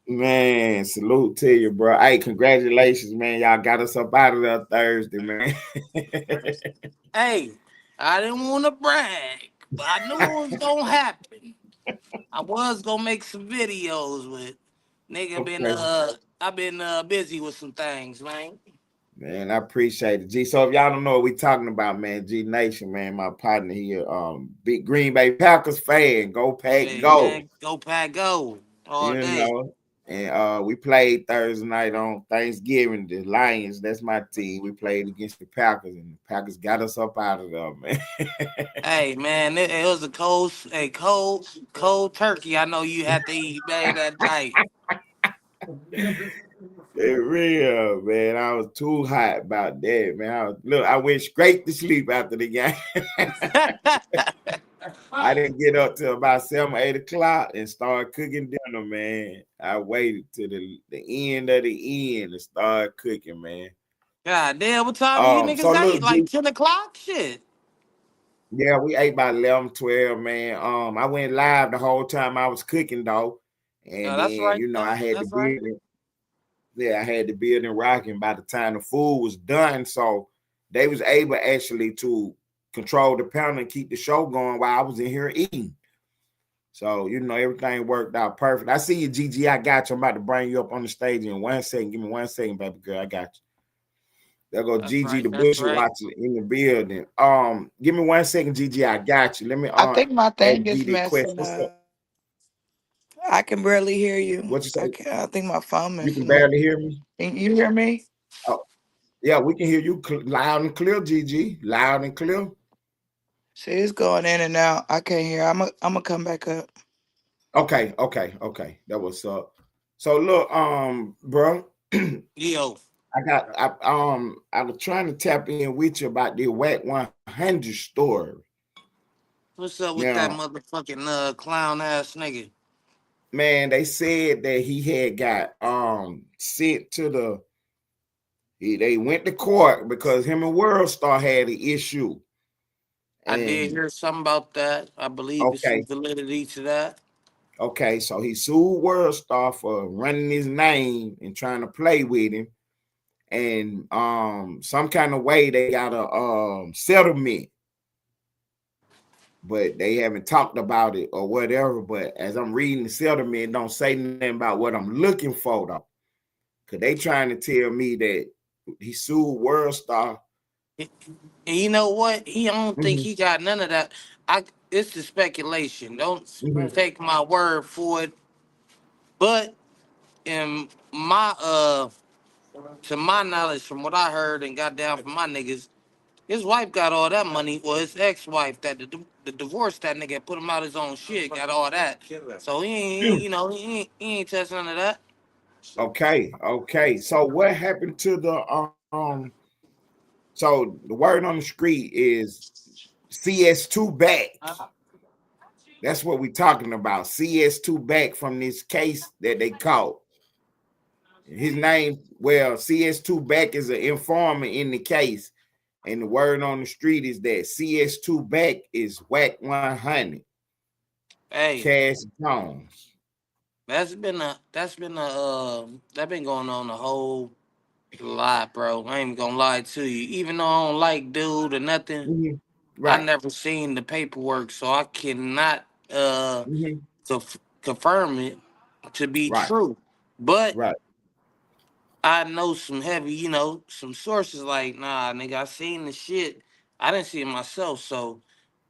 Man, salute to you, bro. Hey, congratulations, man. Y'all got us up out of there Thursday, man. Hey, I didn't want to brag, but I knew it was gonna happen. I was gonna make some videos with nigga. Okay. I've been busy with some things, man. Man, I appreciate it, G. So if y'all don't know what we talking about, man, G Nation, man, my partner here, big Green Bay Packers fan. Go Pack, Hey, go. man, go pack, go all You day. know, And we played Thursday night on Thanksgiving. The Lions, that's my team. We played against the Packers, and the Packers got us up out of there, man. Hey man, it was cold turkey. I know you had to eat man that night. It real, man. I was too hot about that, man. I went straight to sleep after the game. I didn't get up till about 7 or 8 o'clock and start cooking dinner, man. I waited till the end of the end to start cooking, man. God damn, what time you niggas So got look, eat? Like G, 10 o'clock? Shit. yeah, we ate by 11, 12, man. I went live the whole time I was cooking though. And No, that's then, right. I had the That's right. building. Yeah, I had the building rocking by the time the food was done. So they was able actually to control the panel and keep the show going while I was in here eating. So, everything worked out perfect. I see you, Gigi. I got you. I'm about to bring you up on the stage in 1 second. Give me 1 second, baby girl. I got you. There go That's Gigi, right. the That's bushel right. watcher in the building. Give me 1 second, Gigi. I got you. Let me I think my ask thing is Gigi a question. messing What's up? up. I can barely hear you. What you say? I think my phone You can messing up. barely hear me? Can you hear me? Oh, yeah, we can hear you loud and clear, Gigi. Loud and clear. See, it's going in and out. I can't hear. I'm gonna come back up. Okay. That was up. So look, bro, Yo, I was trying to tap in with you about the Whack 100 story. what's up with that Now, motherfucking clown ass nigga? man, they said that he had got sent to they went to court because him and Worldstar had an issue. I did And hear something about that. I believe it's some okay, validity to that. so he sued Worldstar for running his name and trying to play with him. And some kind of way they got a settlement, but they haven't talked about it or whatever. But as I'm reading the settlement, it don't say nothing about what I'm looking for though. Cause they trying to tell me that he sued Worldstar. And you know what? I don't think Mm-hmm, he got none of that. It's the speculation. Don't mm-hmm, take my word for it. But in my to my knowledge, from what I heard and got down from my niggas, his wife got all that money. Well, his ex-wife, that the divorce that nigga put him out his own shit, got all that. So he ain't, he ain't touch none of that. okay. So what happened to so the word on the street is CS2 back. That's what we're talking about. CS2 back from this case that they caught. His name, well, CS2 back is an informer in the case. And the word on the street is that CS2 back is Whack 100, Hey, Cash Jones. that been going on a whole lot, bro. I ain't gonna lie to you. Even though I don't like dude or nothing, Mm-hmm. I Right. never seen the paperwork, so I cannot Mm-hmm. confirm it to be Right. true. But Right. I know some heavy, some sources like, nah, nigga, I seen the shit. I didn't see it myself, so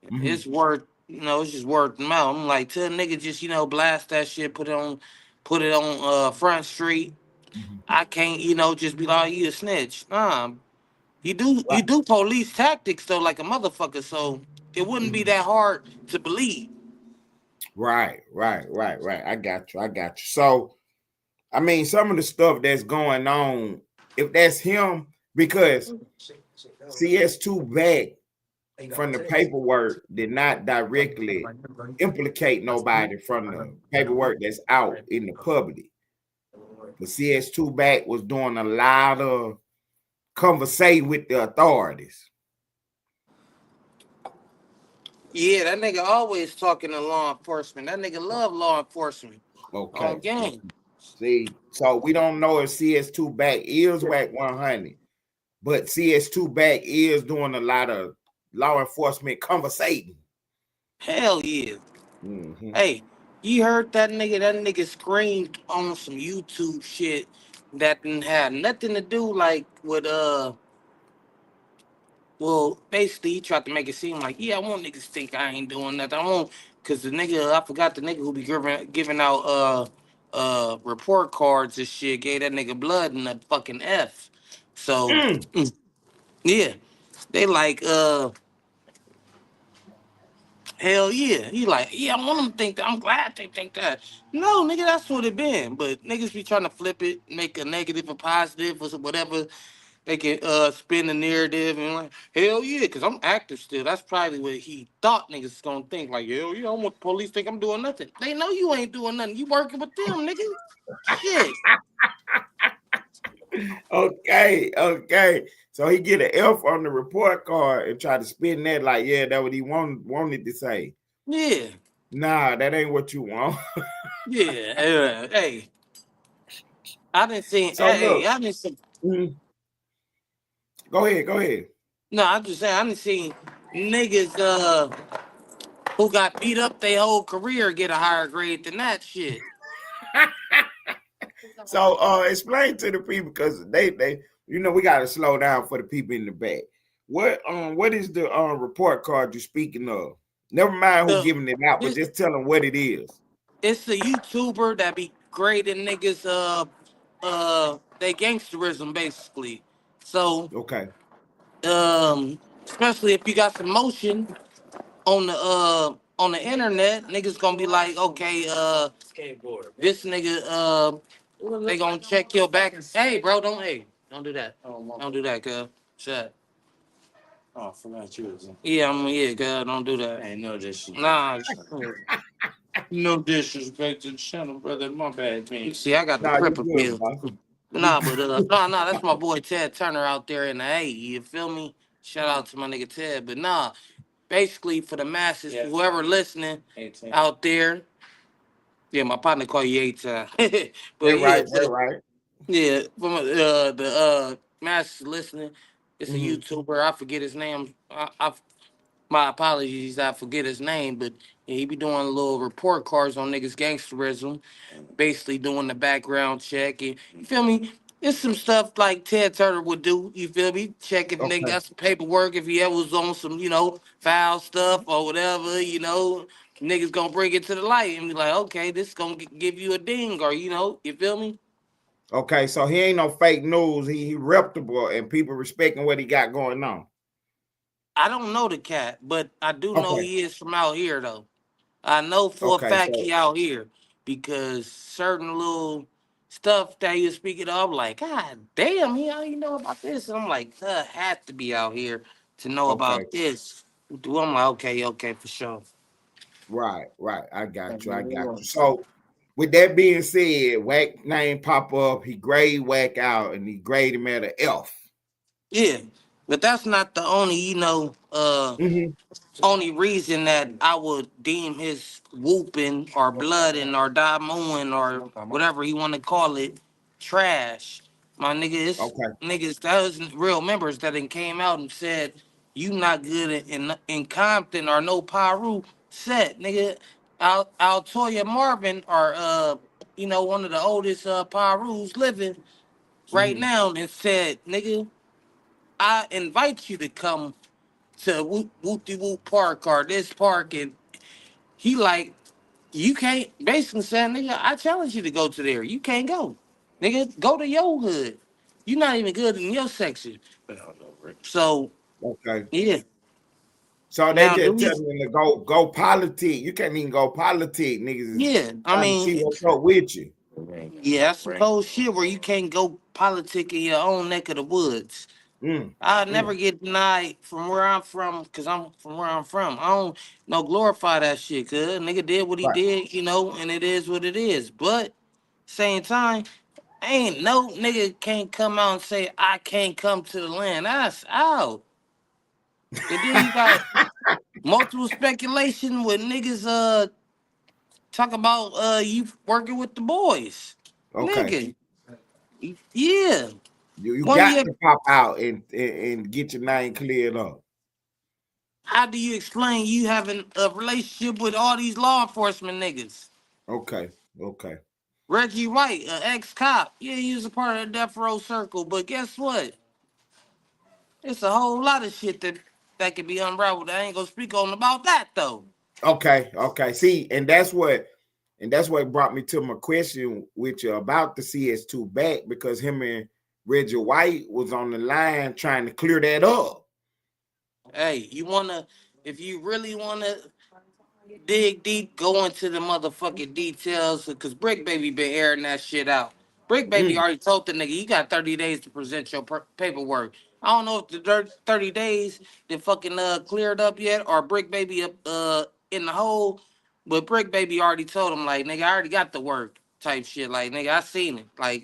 Mm-hmm. it's worth, it's just word of mouth. I'm like, tell a nigga just, blast that shit, put it on Front Street. Mm-hmm. I can't, just be like, you a snitch. Nah, you Right. do police tactics though, like a motherfucker. So it wouldn't be Mm-hmm. that hard to believe. Right. I got you. So I mean, some of the stuff that's going on, if that's him, because CS2 back from the paperwork did not directly implicate nobody from the paperwork that's out in the public. But CS2 back was doing a lot of conversating with the authorities. Yeah, that nigga always talking to law enforcement. That nigga love law enforcement. On Okay. game. See, so we don't know if CS2 back is Whack 100, but CS2 back is doing a lot of law enforcement conversating. Hell yeah. Mm-hmm. Hey, you heard that nigga? That nigga screamed on some YouTube shit that didn't have nothing to do like with well, basically he tried to make it seem like, yeah, I want niggas to think I ain't doing nothing. I want, cause the nigga, I forgot the nigga who be giving out report cards and shit, gave that nigga blood in a fucking F. So yeah, they like hell yeah. He like, yeah, I want them to think that. I'm glad they think that. No, nigga, that's what it been. But niggas be trying to flip it, make a negative a positive or whatever. They can spin the narrative and like, hell yeah, because I'm active still. That's probably what he thought niggas was gonna think. Like, hell yeah, I want the police think I'm doing nothing. They know you ain't doing nothing. You working with them, nigga. Shit. Okay. So he get an F on the report card and try to spin that like, yeah, that what he wanted to say. Yeah. Nah, that ain't what you want. Yeah. Hey. I didn't see So hey, look, I didn't see go ahead. no, I'm just saying I didn't see niggas who got beat up their whole career get a higher grade than that shit. So explain to the people because they we gotta slow down for the people in the back. What is the report card you're speaking of? Never mind who The, giving it out, but this, just tell them what it is. it's a YouTuber that be grading niggas they gangsterism basically. So Okay. especially if you got some motion on the internet, niggas gonna be like, okay, this nigga they gonna check your back. Hey bro, don't do that. Don't do that, cuz. Shut. Oh, I forgot you was in. Yeah, cuz don't do that. Ain't no disrespect. Nah, no disrespect to the channel, brother. My bad, man. See, I got the Nah, you Crip good, appeal. boss. You Nah, but nah, that's my boy Ted Turner out there in the A. You feel me? Shout out to my nigga Ted. But nah, basically for the masses, whoever listening out there, yeah, my partner call you 8 times. But That yeah, right, that right. yeah, from the masses listening, it's a Mm-hmm. YouTuber. I forget his name. My apologies, I forget his name, but yeah, he be doing little report cards on niggas gangsterism, basically doing the background check. And you feel me? It's some stuff like Ted Turner would do. You feel me? Check if nigga Okay. got some paperwork, if he ever was on some, foul stuff or whatever. Niggas gonna bring it to the light and be like, okay, this gonna give you a ding, or you feel me? Okay, so he ain't no fake news. He reputable and people respecting what he got going on. I don't know the cat, but I do know Okay. he is from out here though. I know for a Okay, fact so he out here because certain little stuff that he was speaking of, I'm like, God damn, he how you know about this? And I'm like, had to be out here to know okay. about this. I'm like, okay, for sure. Right. I got you. So with that being said, whack name pop up, he grade whack out and he grade him at an F. Yeah, but that's not the only, Mm-hmm. only reason that I would deem his whooping or blooding or diamond or whatever you want to call it trash. My nigga, it's Okay. niggas that was real members that then came out and said you not good in Compton or no Paru set, nigga. Altoya Marvin or one of the oldest Parus living right Mm-hmm. now and said, nigga, I invite you to come to Whoopty Whoop Park or this park, and he like, you can't, basically saying, nigga, I challenge you to go to there. You can't go. Nigga, go to your hood. You're not even good in your section. So, Okay. yeah. So they Now, do just we, telling him to go politic. You can't even go politic. Niggas is yeah, I trying to mean, see what's up with you. yeah, that's some cold shit where you can't go politic in your own neck of the woods. Mm, I never mm. get denied from where I'm from, cause I'm from where I'm from. I don't no glorify that shit, cuz nigga did what he Right. did, and it is what it is. But same time, ain't no nigga can't come out and say I can't come to the land. That's out. And then you got multiple speculation with niggas talk about you working with the boys. Okay. Nigga. Yeah. You One of got your to pop out and get your name cleared up. how do you explain you having a relationship with all these law enforcement niggas? Okay. Okay. Reggie White, an ex-cop. Yeah, he was a part of the death row circle, but guess what? It's a whole lot of shit that can be unraveled. I ain't gonna speak on about that though. Okay. See, and that's what And that's what brought me to my question with you about the CS2 back, because him and Reggie White was on the line trying to clear that up. Hey, if you really wanna dig deep, go into the motherfucking details, because Brick Baby been airing that shit out. Brick Baby already told the nigga, you got 30 days to present your paperwork. I don't know if the 30 days they fucking cleared up yet, or Brick Baby in the hole, but Brick Baby already told him, like, nigga, I already got the work type shit. Like, nigga, I seen it. Like,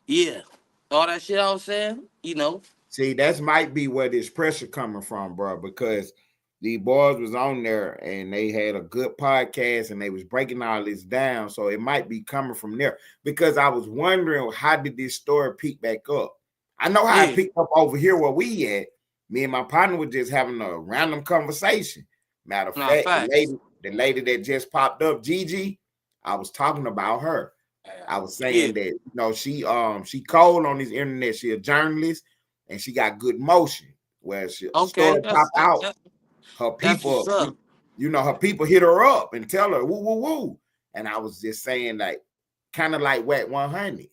yeah. All that shit I was saying, you know. See, that might be where this pressure coming from, bro, because the boys was on there and they had a good podcast and they was breaking all this down. So it might be coming from there, because I was wondering, how did this story peak back up? I know how it picked up over here where we at. Me and my partner were just having a random conversation. Matter of fact, the lady that just popped up, Gigi, I was talking about her. I was saying that, you know, she cold on this internet. She a journalist and she got good motion. Where she story pop out, her people, you know, her people hit her up and tell her woo woo woo. And I was just saying, like, kind of like Wet 100.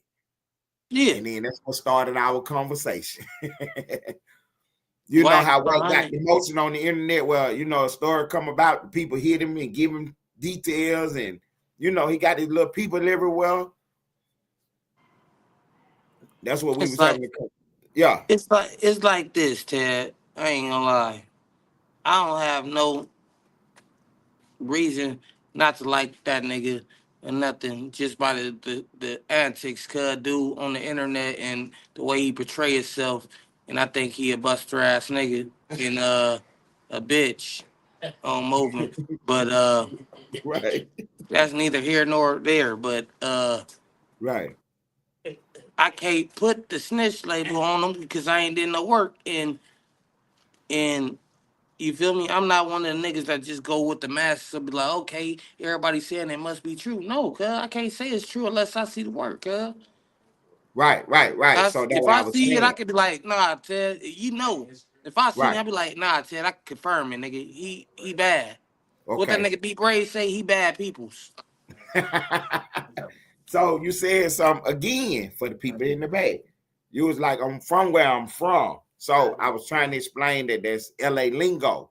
Yeah. And then that's what started our conversation. You know how Wet got the motion on the internet. Well, you know, a story come about, the people hit him and give him details, and you know, he got his little people everywhere. That's what we was having. Yeah. It's like this, Ted. I ain't gonna lie. I don't have no reason not to like that nigga or nothing, just by the antics cuz do on the internet and the way he portray himself. And I think he a buster ass nigga and a bitch on movement. But right. That's neither here nor there. But right. I can't put the snitch label on him because I ain't did no work, and you feel me? I'm not one of the niggas that just go with the masses and be like, okay, everybody saying it must be true. No, cuz I can't say it's true unless I see the work, cuz. Right. So if I see it, I could be like, nah, Ted, you know. If I see it, I'll be like, nah, Ted, I can confirm it, nigga. He bad. Okay. What that nigga B Gray say, he bad peoples. So you said something again for the people in the back. You was like, I'm from where I'm from. So I was trying to explain that that's LA lingo.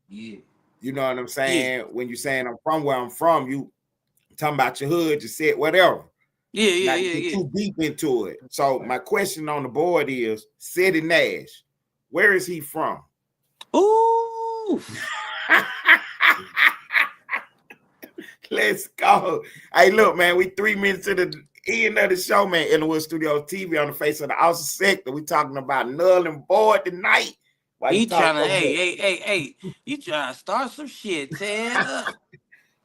Yeah. You know what I'm saying? Yeah. When you're saying I'm from where I'm from, you talking about your hood, you said whatever. Yeah. Too deep into it. So my question on the board is, City Nash, where is he from? Ooh. Let's go. Hey, look, man, we 3 minutes to the end of the show, man. Inwood Studios TV on the face of the outer sector. We talking about Null and Boyd tonight. He trying to, hey, you trying to start some shit, Ted.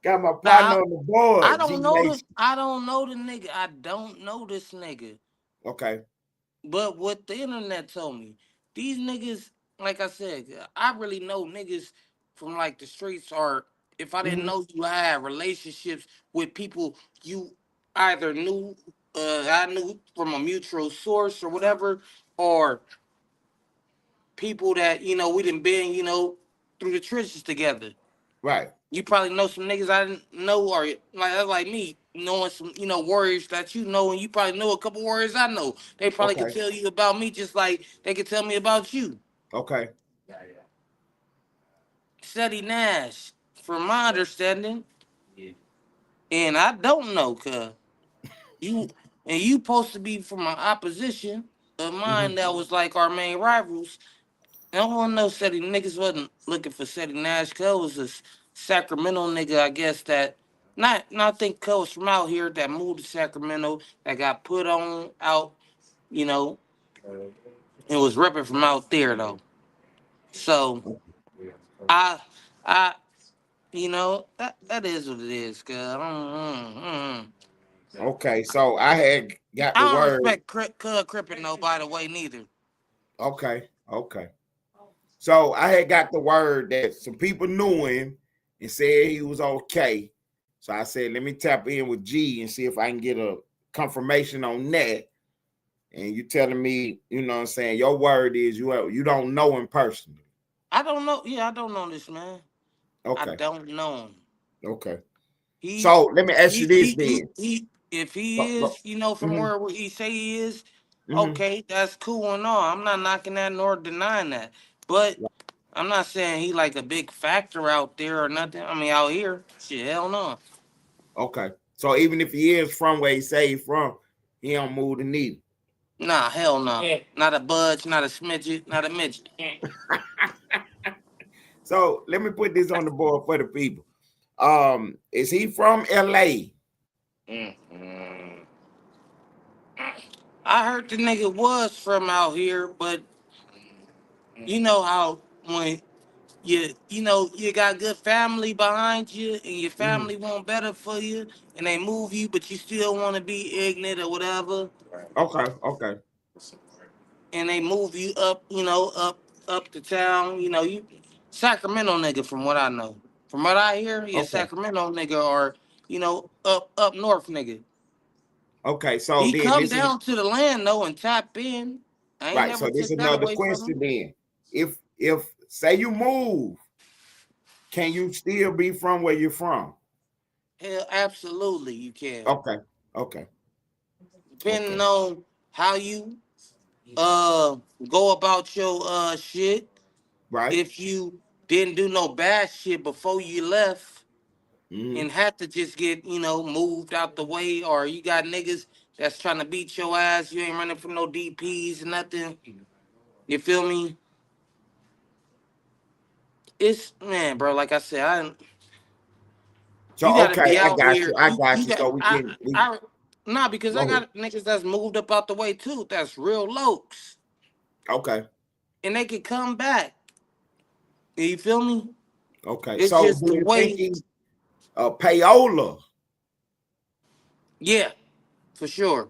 Got my partner on the board. I don't know the nigga. I don't know this nigga. Okay. But what the internet told me, these niggas, like I said, I really know niggas from like the streets, or if I didn't know you had relationships with people you either knew, I knew from a mutual source or whatever, or people that, you know, we done been, you know, through the trenches together. Right. You probably know some niggas I didn't know, or like me, knowing some, you know, warriors that you know, and you probably know a couple warriors I know. They probably could tell you about me just like they could tell me about you. Okay. Ceddy Nash, from my understanding, and I don't know, cuz you supposed to be from an opposition of mine that was like our main rivals. I don't want to know Ceddy niggas wasn't looking for Ceddy Nash. Cuz was a Sacramento nigga, I guess, that not I think Cuz was from out here that moved to Sacramento, that got put on out, you know, and was ripping from out there though. So I you know, that is what it is, cuz. Okay, so I had got the word. I don't respect Cuz Crippin' though, by the way, neither. Okay. So I had got the word that some people knew him and said he was okay. So I said, let me tap in with G and see if I can get a confirmation on that. And you telling me, you know what I'm saying, your word is you don't know him personally. I don't know. Yeah, I don't know this man. Okay. I don't know him. Okay. So let me ask you this He, then. if he is, you know, from Mm-hmm, where he say he is, mm-hmm. okay, that's cool and all. I'm not knocking that nor denying that. But I'm not saying he like a big factor out there or nothing. I mean, out here, shit, hell no. Okay. So even if he is from where he say he's from, he don't move the needle. Nah, hell no. Not a budge, not a smidget, not a midget. So let me put this on the board for the people. Is he from LA? Mm-hmm. I heard the nigga was from out here, but you know how when you know you got good family behind you and your Mm-hmm. family want better for you and they move you but you still want to be ignorant or whatever Okay, okay. and they move you up, you know, up the town, you know, you Sacramento nigga from what I know. From what I hear, you Okay. Sacramento nigga or, you know, up north nigga. Okay. So He then come this is down to the land though and tap in. I ain't right. never So this took is that another away from question him. then. If say you move, can you still be from where you're from? Hell, absolutely you can. Okay. Okay. Depending Okay. on how you uh go about your shit. Right. If you didn't do no bad shit before you left Mm-hmm. and had to just get, you know, moved out the way, or you got niggas that's trying to beat your ass, you ain't running from no DPs or nothing. You feel me? It's man, bro, like I said, So you gotta okay, be I out got you. here. I You got you. got So we nah, because I go ahead. got niggas that's moved up out the way too, that's real lokes. Okay. And they can come back. You feel me? Okay. It's So just do the you think way, he's payola? yeah, for sure.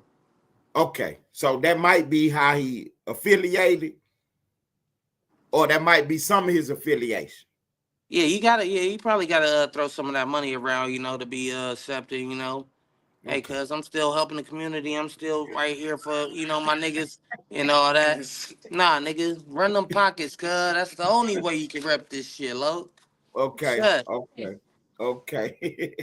Okay. So that might be how he affiliated, or that might be some of his affiliation. Yeah, you probably gotta throw some of that money around, you know, to be accepted, you know. Hey, Okay. cuz I'm still helping the community. I'm still right here for, you know, my niggas and all that. Nah, niggas, run them pockets, cuz. That's the only way you can rep this shit, low. Okay. Shut. Okay. Okay.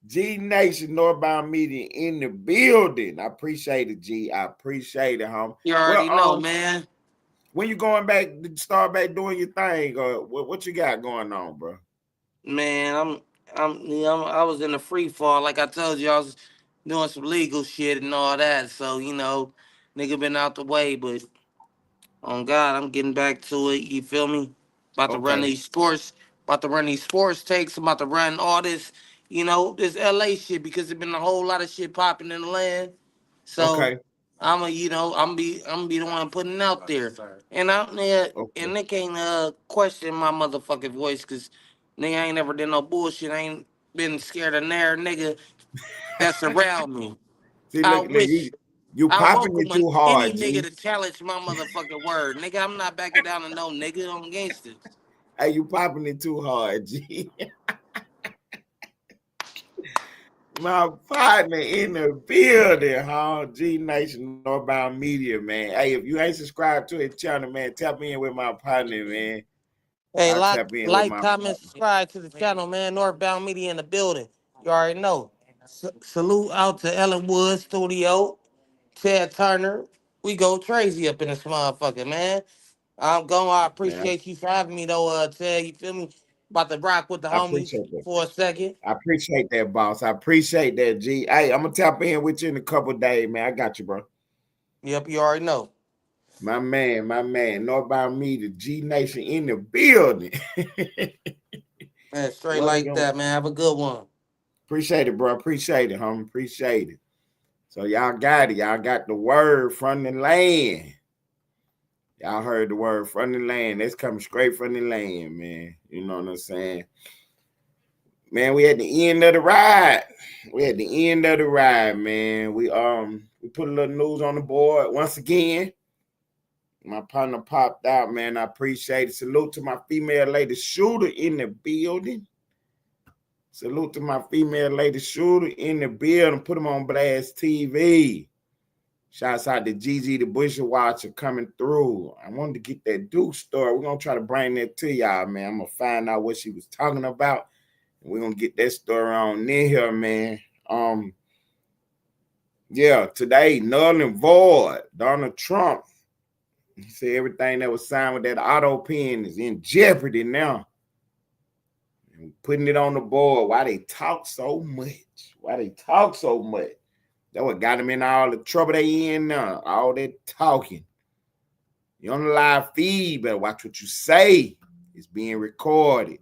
G Nation Northbound Media in the building. I appreciate it, G. I appreciate it, homie. You Well, already know, man. when you going back to start back doing your thing, what you got going on, bro? Man, you know, I was in the free fall. Like I told you, I was doing some legal shit and all that. So, you know, nigga been out the way, but on God, I'm getting back to it. You feel me? About to run Okay. these sports. About to run these sports takes. I'm about to run all this, you know, this LA shit because there's been a whole lot of shit popping in the land. So Okay. you know, I'm be the one putting it out there. And I'm there, Okay. and they can't question my motherfucking voice because nigga ain't never did no bullshit. I ain't been scared of nair nigga that's around me. See, I look, wish. you I popping welcome it too any hard, nigga G. to challenge my motherfucking word. Nigga, I'm not backing down to no nigga on gangsters. Hey, you popping it too hard, G. My partner in the building, huh? G Nation Northbound Media, man. Hey, if you ain't subscribed to his channel, man, tap in with my partner, man. Hey, I'll tap in with like, my comment, partner. subscribe to the channel, man. Northbound Media in the building. You already know. Salute out to Ellen Wood Studio, Ted Turner. We go crazy up in this motherfucker, man. I'm going. I Man, appreciate you for having me, though, Ted. You feel me? About to rock with the I homies appreciate that. for a second. I appreciate that, boss. I appreciate that, G. Hey, I'm gonna tap in with you in a couple days, man. I got you, bro. Yep, you already know. My man. Northbound Media, G Nation in the building. Man, straight What it like going? that, man. Have a good one. Appreciate it, bro. Appreciate it, homie. Appreciate it. So y'all got it. Y'all got the word from the land. Y'all heard the word from the land. That's coming straight from the land, man. You know what I'm saying? Man, we at the end of the ride. We at the end of the ride, man. We put a little news on the board once again. My partner popped out, man. I appreciate it. Salute to my female lady shooter in the building. Salute to my female lady shooter in the building. Put them on Blast TV. Shouts out to Gigi the Busher Watcher coming through. I wanted to get that Duke story. We're going to try to bring that to y'all, man. I'm going to find out what she was talking about. We're gonna get that story on in here, man. Yeah, today, null and void. Donald Trump, he said everything that was signed with that auto pen is in jeopardy now. And putting it on the board. Why they talk so much? That what got them in all the trouble they in now. All that talking. You on the live feed, better watch what you say. It's being recorded.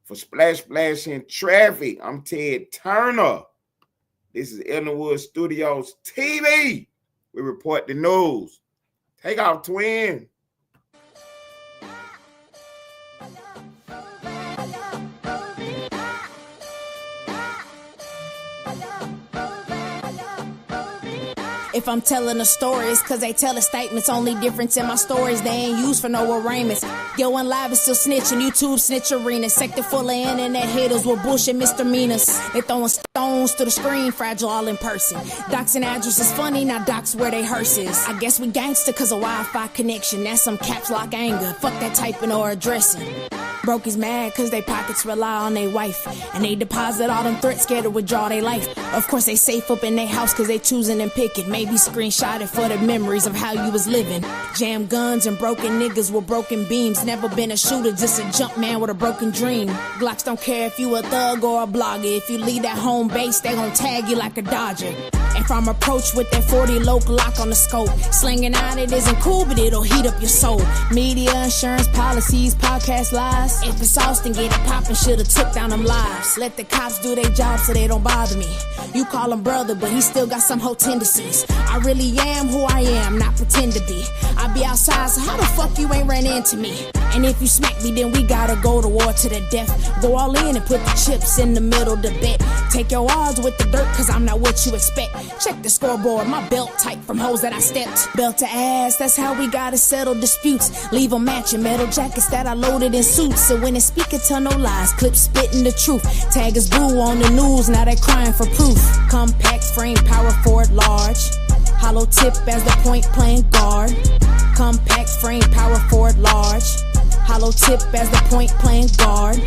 For Splash in Traffic, I'm Ted Turner. This is Ellenwood Studios TV. We report the news. Take off, twin. If I'm telling a story, it's cause they tell the statements. Only difference in my stories, they ain't used for no arraignments. Yo, and live is still snitching, YouTube snitch arena. Sector full of internet haters with bullshit misdemeanors. They throwing stones to the screen, fragile all in person. Doxing address is funny, now docs where they hearses. I guess we gangster cause of Wi-Fi connection. That's some caps lock anger, fuck that typing or addressing. Broke is mad cause they pockets rely on their wife. And they deposit all them threats, scared to withdraw their life. Of course they safe up in their house cause they choosing and picking. Maybe screenshot it for the memories of how you was living. Jam guns and broken niggas with broken beams. Never been a shooter, just a jump man with a broken dream. Glocks don't care if you a thug or a blogger. If you leave that home base, they gon' tag you like a Dodger. If I'm approached with that 40 local lock on the scope, slinging out it isn't cool, but it'll heat up your soul. Media, insurance, policies, podcast lies. If it's Austin, get it poppin', should've took down them lives. Let the cops do their job so they don't bother me. You call him brother, but he still got some whole tendencies. I really am who I am, not pretend to be. I be outside, so how the fuck you ain't ran into me? And if you smack me, then we gotta go to war to the death. Go all in and put the chips in the middle to bet. Take your odds with the dirt, cause I'm not what you expect. Check the scoreboard, my belt tight from hoes that I stepped. Belt to ass, that's how we gotta settle disputes. Leave them matching metal jackets that I loaded in suits. So when it's speaking, tell no lies, clips spitting the truth. Tag is boo on the news, now they crying for proof. Compact frame, power forward large. Hollow tip as the point playing guard. Compact frame, power forward large. Hollow tip as the point playing guard.